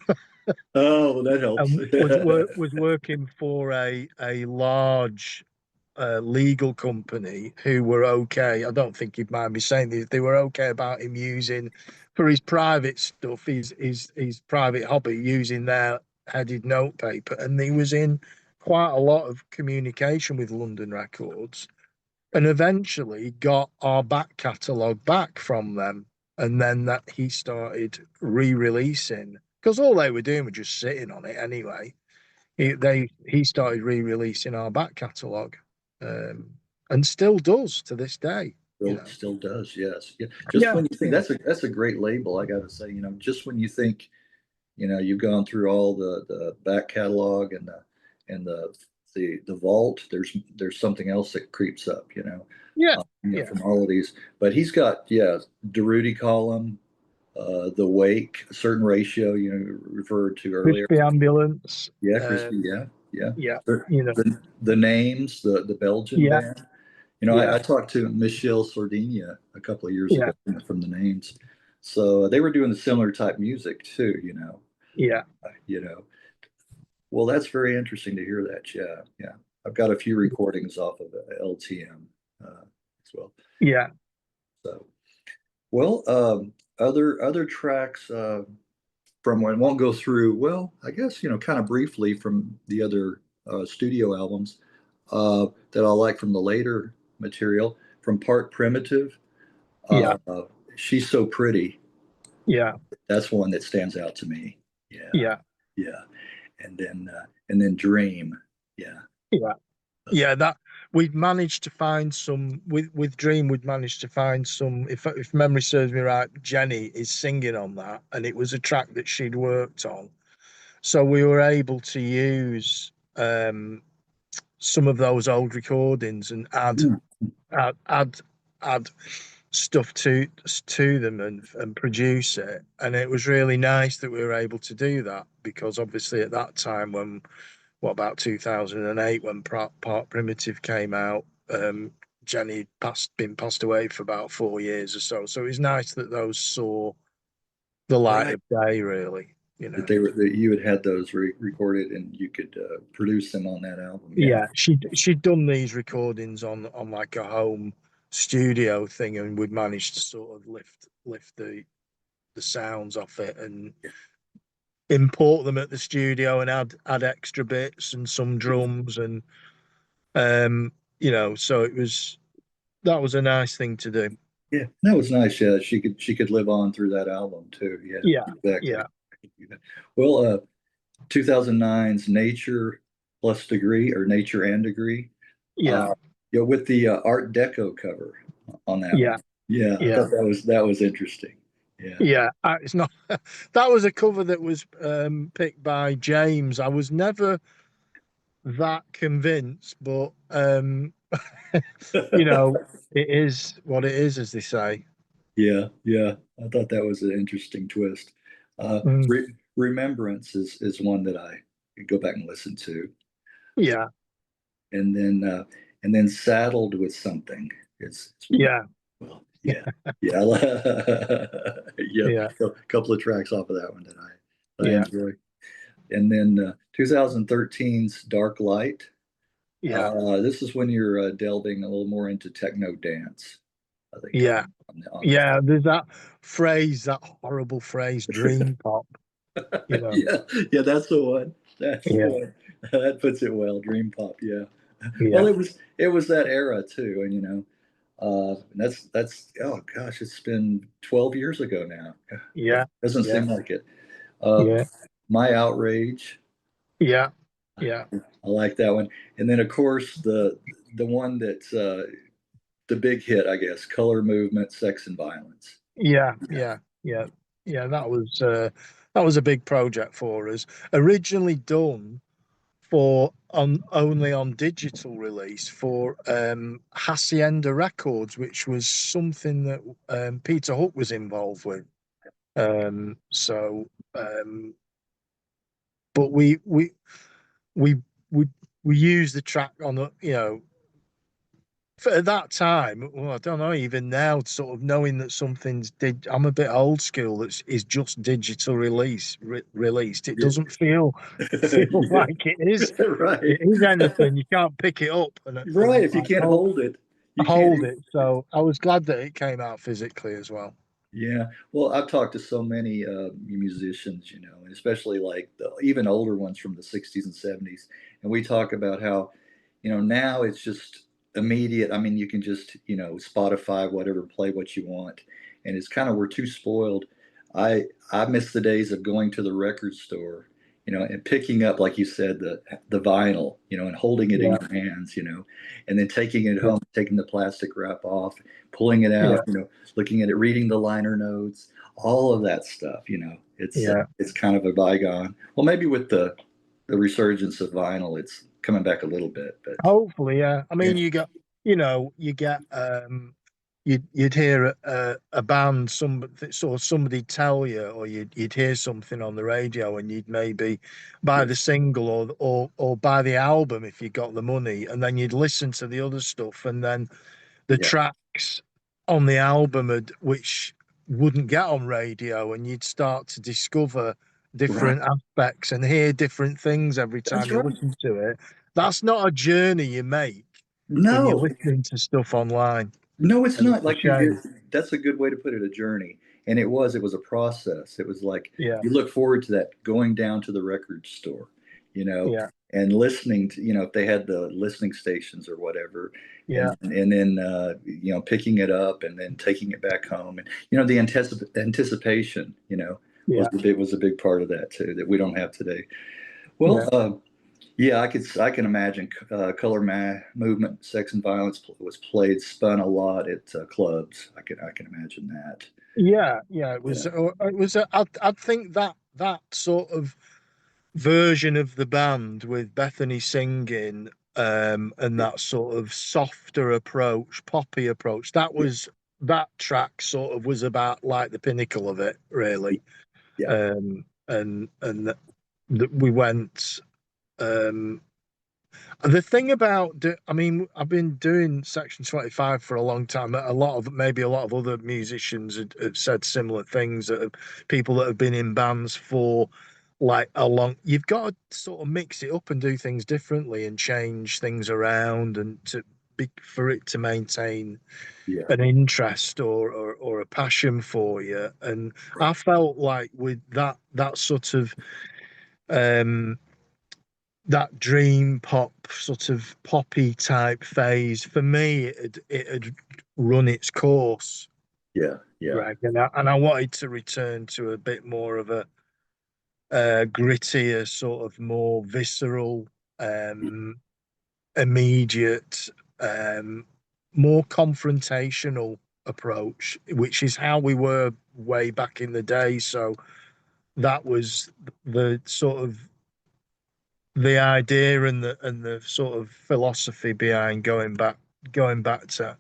Oh, well, that helps. and was working for a large legal company who were okay. I don't think he'd mind me saying they were okay about him using, for his private stuff, his private hobby, using their headed notepaper, and he was in quite a lot of communication with London Records, and eventually got our back catalogue back from them. And then that he started re-releasing, because all they were doing was just sitting on it anyway. He started re-releasing our back catalogue, and still does to this day. You know. Still does, yes. Yeah. Just Yeah, when you think yeah, that's a great label, I got to say, just when you think, you've gone through all the back catalog and the vault, there's something else that creeps up, yeah, yeah. from all of these. But he's got, yeah, Durutti column, the wake, a certain ratio, referred to earlier. Crispy Ambulance. Yeah, Crispy, yeah, yeah. Yeah, The, you know. the names, the Belgian Yeah, band. yeah, I talked to Michelle Sardinia a couple of years yeah, ago from the names. So they were doing the similar type music too, yeah, you know. Well, that's very interesting to hear that. Yeah, yeah. I've got a few recordings off of LTM as well. yeah, So, well, other tracks from one won't go through. Well, I guess kind of briefly from the other studio albums that I like from the later material from Part Primitive. yeah, Uh, She's So Pretty. yeah, That's one that stands out to me. Yeah, yeah, yeah. And then Dream. Yeah. yeah. Yeah, that we'd managed to find some with Dream. We'd managed to find some. If memory serves me right, Jenny is singing on that, and it was a track that she'd worked on. So we were able to use some of those old recordings and Mm. add add add stuff to them and produce it. And it was really nice that we were able to do that because obviously at that time when what about 2008 when Part Primitive came out, Jenny been passed away for about 4 years or so. So it was nice that those saw the light Right. of day, really. You know. That you had those recorded and you could produce them on that album. Yeah. Yeah, she'd done these recordings on like a home studio thing, and we'd managed to sort of lift the sounds off it and import them at the studio and add extra bits and some drums and um so that was a nice thing to do. Yeah. That was nice. Yeah. She could live on through that album too. Yeah. Yeah, Exactly. yeah, Well, 2009's Nature Plus Degree or Nature and Degree. yeah, With the Art Deco cover on that yeah, one. Yeah, I yeah, thought that was interesting. Yeah. yeah. It's not that was a cover that was picked by James. I was never that convinced, but it is what it is, as they say. Yeah, yeah. I thought that was an interesting twist. Mm, Remembrance is one that I could go back and listen to, yeah, and then Saddled with Something. It's one. yeah, Well, yeah, yeah, yeah. yeah, A couple of tracks off of that one that I yeah, enjoy. And then 2013's Dark Light. yeah, This is when you're delving a little more into techno dance. I think yeah, on this. yeah. There's that horrible phrase, dream pop. You know. Yeah, yeah, that's the one. That's the Yeah, one. That puts it well. Dream pop, yeah. Well, yeah, it was that era too, and that's oh gosh, it's been 12 years ago now. yeah, Doesn't yeah, seem like it. Uh, yeah, My Outrage, yeah, yeah, I like that one. And then of course the one that's the big hit, I guess, Color Movement, Sex and Violence. yeah, Yeah. yeah, yeah, yeah. That was a big project for us. Originally done for on only on digital release for Hacienda Records, which was something that Peter Hook was involved with. So, but we we we used the track on the for at that time. Well, I don't know even now, sort of knowing that something's did. I'm a bit old school. That is just digital released. It Yeah. doesn't feel Yeah. like it is. Right. It is anything. You can't pick it up Right. and If you like can't hold it, you can't. hold it. So I was glad that it came out physically as well. Yeah. Well, I've talked to so many musicians, and especially like even older ones from the 60s and 70s. And we talk about how, now it's just immediate. I mean, you can just, Spotify, whatever, play what you want. And it's kind of, we're too spoiled. I miss the days of going to the record store and picking up, like you said, the vinyl, and holding it in Yeah, your hands, and then taking it yeah, home, taking the plastic wrap off, pulling it out, yeah, looking at it, reading the liner notes, all of that stuff, yeah. it's kind of a bygone. Well, maybe with the resurgence of vinyl, it's coming back a little bit, but Hopefully, yeah. I yeah, mean, you get you'd hear a band, somebody tell you, or you'd hear something on the radio, and you'd maybe buy the yes, single or buy the album if you got the money, and then you'd listen to the other stuff, and then the yeah, tracks on the album which wouldn't get on radio, and you'd start to discover right. different aspects and hear different things every time That's you right. listen to it. That's not a journey you make when you're No, listening to stuff online, no, it's and not. it's a Like shame. that's a good way to put it, a journey. And it was a process. It was like Yeah, you look forward to that going down to the record store, you know, yeah, and listening to, if they had the listening stations or whatever, yeah, and then picking it up and then taking it back home. And the anticipation, yeah, was a big part of that too, that we don't have today. yeah. Well, yeah, I can imagine color movement, sex and violence was played, spun a lot at clubs. I can imagine that. Yeah, yeah, it Yeah, was. It was. I think that sort of version of the band with Bethany singing, and yeah, that sort of softer approach, poppy approach. yeah, That track sort of was about like the pinnacle of it, really. yeah, And that we went. Um, the thing about, I mean, I've been doing Section 25 for a long time. Maybe a lot of other musicians have said similar things, people that have been in bands for like a long, you've got to sort of mix it up and do things differently and change things around and for it to maintain yeah, an interest or a passion for you. And right. I felt like with that sort of, um, that dream pop sort of poppy type phase for me it had run its course, Yeah, yeah, Greg, and I wanted to return to a bit more of a grittier sort of more visceral, um immediate, um more confrontational approach, which is how we were way back in the day. So that was the sort of the idea and the sort of philosophy behind going back to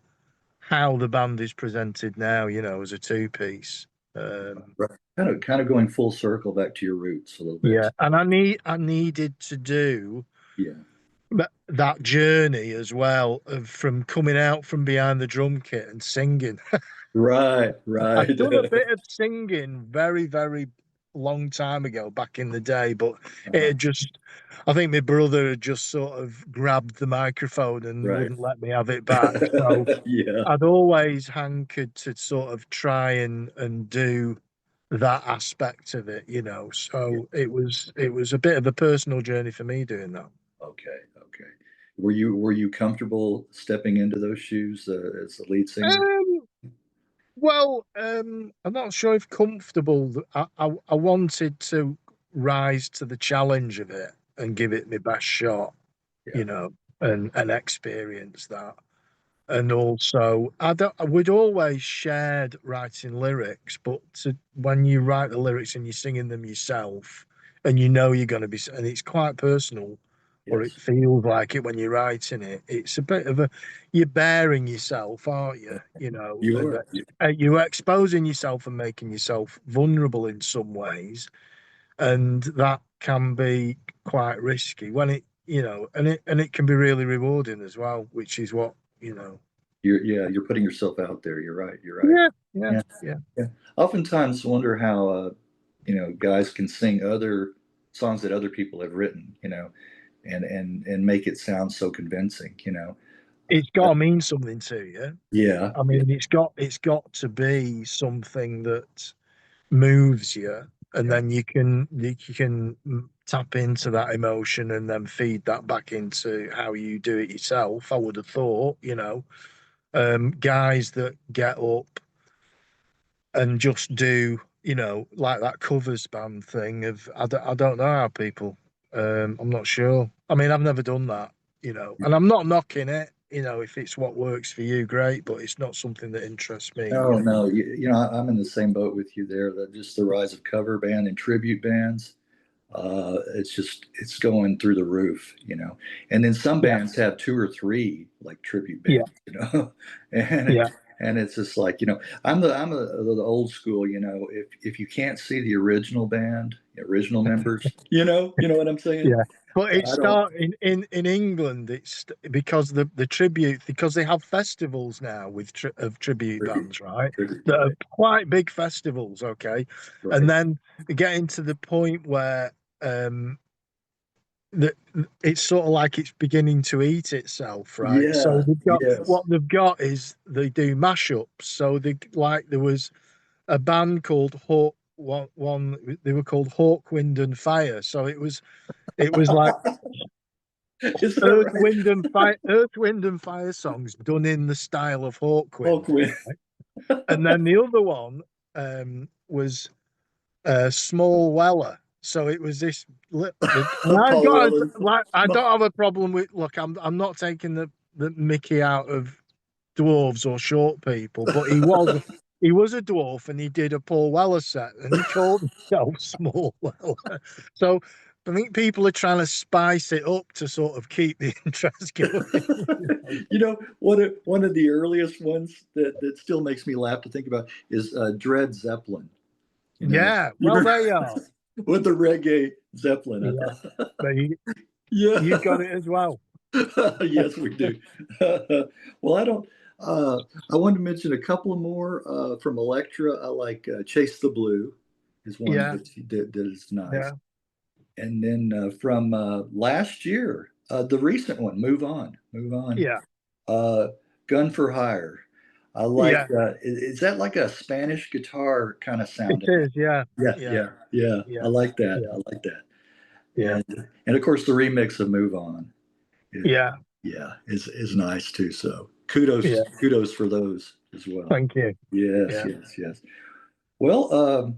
how the band is presented now, as a two piece. Um, right. Kind of going full circle back to your roots a little yeah, bit. and I needed to do Yeah, that journey as well of from coming out from behind the drum kit and singing. right, right. I'd done a bit of singing very long time ago back in the day, but it uh-huh. had just, I think my brother had just sort of grabbed the microphone and Right. wouldn't let me have it back. So Yeah, I'd always hankered to sort of try and do that aspect of it. yeah. So it was a bit of a personal journey for me doing that. Okay, okay. Were you comfortable stepping into those shoes as the lead singer? Um, Well, I'm not sure if comfortable. I wanted to rise to the challenge of it and give it my best shot, Yeah, you know, and experience that. And also, we'd always shared writing lyrics, but when you write the lyrics and you're singing them yourself, and you're going to be, and it's quite personal, or it yes. feels like it when you're writing it. It's a bit of you're bearing yourself, aren't you? You And are. you're exposing yourself and making yourself vulnerable in some ways, and that can be quite risky when and it can be really rewarding as well, which is what you know. You're putting yourself out there. You're right. You're right. Yeah, yeah, Yeah, yeah. yeah. Oftentimes wonder how guys can sing other songs that other people have written, and make it sound so convincing. It's got to mean something to you. Yeah, I yeah, mean, it's got to be something that moves you, and yeah. then you can tap into that emotion and then feed that back into how you do it yourself. I would have thought, guys that get up and just do, like that covers band thing of I don't know how people. I'm not sure. I mean, I've never done that, and I'm not knocking it. If it's what works for you, great, but it's not something that interests me. No, no, I'm in the same boat with you there. That just the rise of cover band and tribute bands. It's going through the roof. And then some Yeah, bands have two or three like tribute yeah, bands. and yeah. and it's just like the old school. If you can't see the original band, the original members, you know what I'm saying? Yeah, but it I don't. start in England. It's because the tribute because they have festivals now with of tribute Tribute, bands, right? tribute, That are right, quite big festivals, okay, and right. then getting to the point where that it's sort of like it's beginning to eat itself, right? So Yeah, they've got yes. what they've got is they do mashups. So there was a band called Hawk. One they were called Hawk, Wind and Fire. So it was like Is that right? Earth, Wind and Fire songs done in the style of Oh, Hawkwind. Quinn. And then the other one was Small Weller. So it was this. And I Paul got Weller. like I don't have a problem with. Look, I'm not taking the Mickey out of dwarves or short people, but he was a dwarf and he did a Paul Weller set and he called himself Small Weller. So I think people are trying to spice it up to sort of keep the interest going. One of the earliest ones that still makes me laugh to think about is Dred Zeppelin. You know, Yeah, you well remember there you are. with the reggae Zeppelin? I Yeah, thought, but you got yeah, it as well. yes, we do. Well, I don't. I wanted to mention a couple of more from Elektra. I like "Chase the Blue" is one Yeah, that is nice. yeah, And then from last year, the recent one, Move On, yeah. uh, Gun for Hire. I like. Yeah, Is that like a Spanish guitar kind of it sounding? is. Yeah, Yeah, yeah, yeah, yeah. I yeah, like that. yeah, I like that. yeah, And of course, the remix of Move On. Yeah, yeah, yeah, is nice too. So yeah. kudos for those as well. Thank you. Yes, Yeah. yes, yes. Well,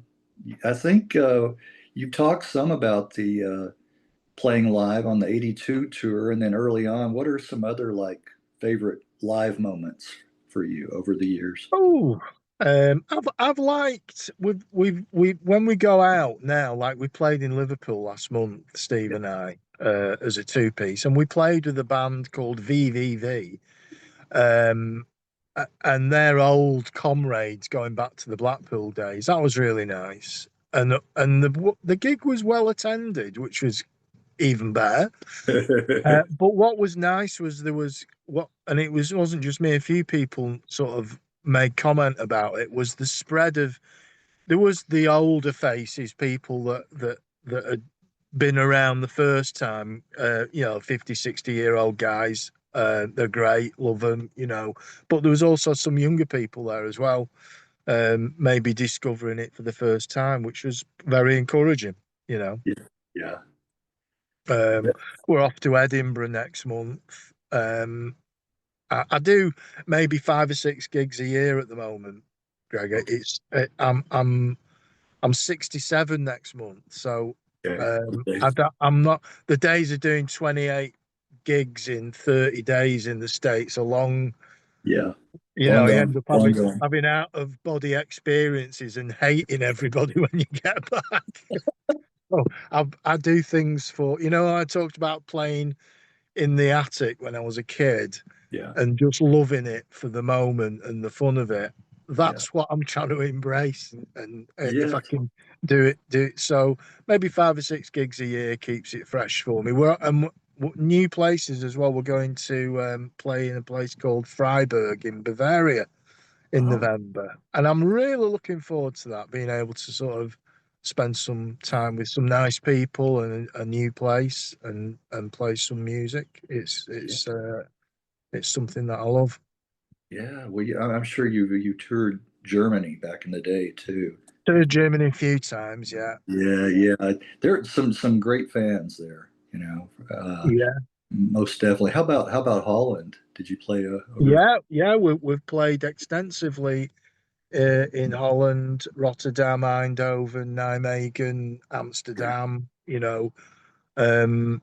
I think you talked some about the playing live on the '82 tour, and then early on, what are some other like favorite live moments for you over the years? Oh, I've liked we when we go out now, like we played in Liverpool last month, Steve and I, as a two piece, and we played with a band called VVV, um, and they're old comrades going back to the Blackpool days. That was really nice, and the gig was well attended, which was even better. But what was nice was there was what, and wasn't just me. A few people sort of made comment about it. Was the spread of there was the older faces, people that had been around the first time. 50, 60-year-old guys. They're great, love them. But there was also some younger people there as well. Maybe discovering it for the first time, which was very encouraging. You know. Yeah, yeah, Um, we're off to Edinburgh next month. I do maybe 5 or 6 gigs a year at the moment, Greg. I'm 67 next month, so okay, okay, I'm not. The days of doing 28 gigs in 30 days in the States are long. yeah, long You end gone, up long having gone. having out of body experiences and hating everybody when you get back. Oh, I do things for I talked about playing in the attic when I was a kid Yeah, and just loving it for the moment and the fun of it. yeah, That's what I'm trying to embrace, and if I yes, can do it. So maybe 5 or 6 gigs a year keeps it fresh for me. We're new places as well. We're going to play in a place called Freiburg in Bavaria in oh, November, and I'm really looking forward to that. Being able to sort of spend some time with some nice people and a new place and play some music. yeah, It's something that I love. yeah. Well, I'm sure you toured Germany back in the day too. To Germany a few times, yeah. Yeah, yeah. There are some great fans there. Yeah, Most definitely. How about Holland? Did you play over there? yeah. We've played extensively in Holland, Rotterdam, Eindhoven, Nijmegen, Amsterdam. Um,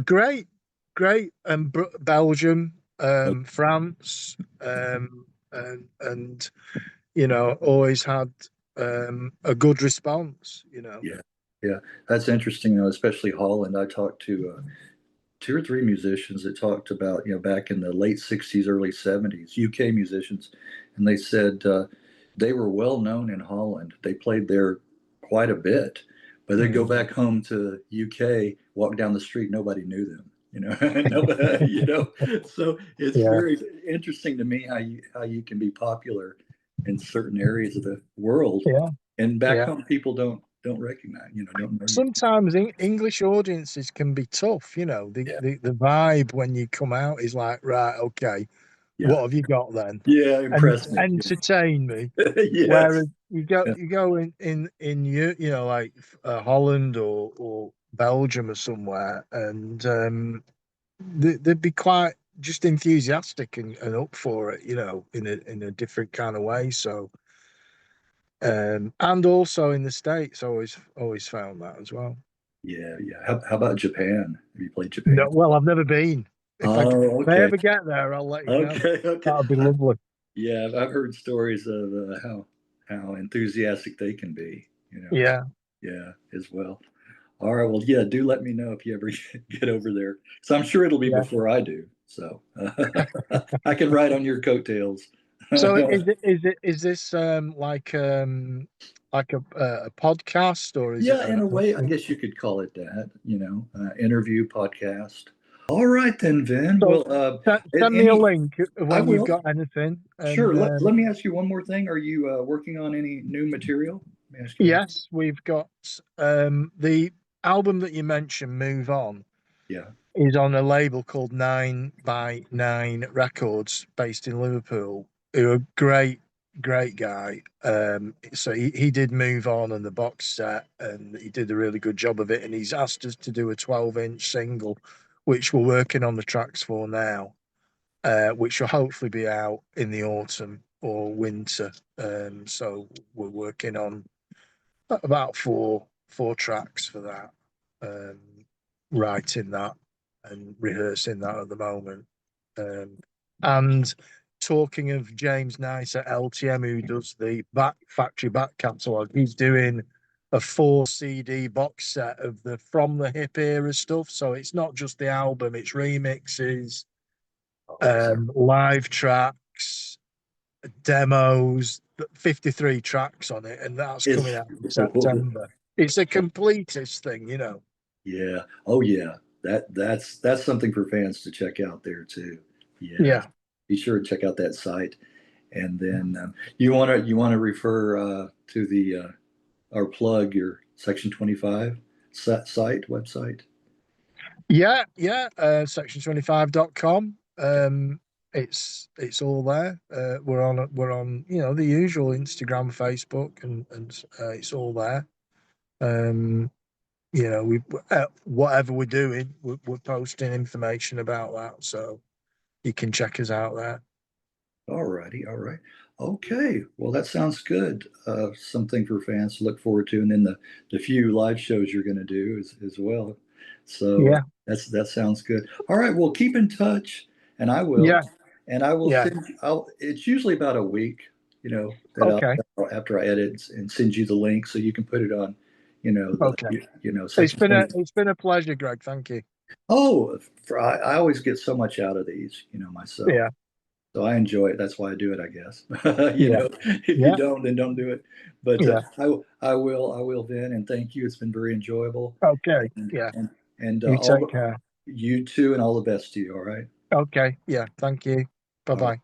great, great, and Belgium, Oh, France, and always had a good response. yeah, yeah. That's interesting, especially Holland. I talked to two or three musicians that talked about, back in the late 60s, early 70s, UK musicians, and they said they were well known in Holland. They played there quite a bit, but they'd go back home to UK, walk down the street, nobody knew them. Nobody, so it's Yeah, very interesting to me how you can be popular in certain areas of the world, yeah, and back yeah. home people don't recognize, don't know you. Sometimes English audiences can be tough. Yeah, The vibe when you come out is like, right, okay, yeah, what have you got then? yeah. And Impress me. entertain me. Yes. Whereas you go in like Holland or Belgium or somewhere, and they'd be quite just enthusiastic and up for it, in a different kind of way. So, and also in the States, always found that as well. Yeah, yeah. How about Japan? Have you played Japan? No, well, I've never been. Oh, If I okay. ever get there, I'll let you know. Okay, okay. That'd be lovely. Yeah, I've heard stories of how enthusiastic they can be, Yeah, Yeah, as well. All right, well, yeah, do let me know if you ever get over there. So I'm sure it'll be yeah. before I do. So I can ride on your coattails. So is this like a podcast, or is it Yeah, in a way, I guess you could call it that, interview podcast. All right then, Vin. so Well, send me a any, link I when you've will. got anything, Sure. and Let me ask you one more thing. Are you working on any new material? Let me ask you that. yes, we've got the album that you mentioned, Move On, Yeah. is on a label called 9 by 9 Records, based in Liverpool. Who are great guy. So he did Move On and the box set, and he did a really good job of it. And he's asked us to do a 12-inch single, which we're working on the tracks for now, which will hopefully be out in the autumn or winter. So we're working on about four tracks for that, um, writing that and rehearsing that at the moment. And talking of James Nice at LTM, who does the factory back catalogue, he's doing a 4 CD box set of the From the Hip era stuff. So it's not just the album; it's remixes, Awesome. live tracks, demos, 53 tracks on it, and that's coming It's out in September. It's a completist thing. yeah. Oh yeah. That's something for fans to check out there too. Yeah. Yeah. Be sure to check out that site. And then you want to refer to the or plug your Section 25 site website. Yeah. Section25.com. It's all there. We're on the usual Instagram, Facebook, and it's all there. We whatever we're doing, we're posting information about that, so you can check us out there. All righty, all right. Okay, well, that sounds good. Something for fans to look forward to, and then the few live shows you're going to do as well. So Yeah, that sounds good. All right, well, keep in touch, and I will, yeah, and I will yeah. send. It's usually about a week, that Okay, after I edit and send you the link so you can put it on, okay. It's Section been a 20. it's been a pleasure, Greg. Thank you. Oh, I always get so much out of these, myself. Yeah, So I enjoy it. That's why I do it, I guess. yeah, If you yeah, don't, then don't do it. But yeah. I will then, and thank you. It's been very enjoyable. Okay, And yeah. and You all take care. you too, and all the best to you. All right. Okay, yeah. Thank you. Bye All right. bye.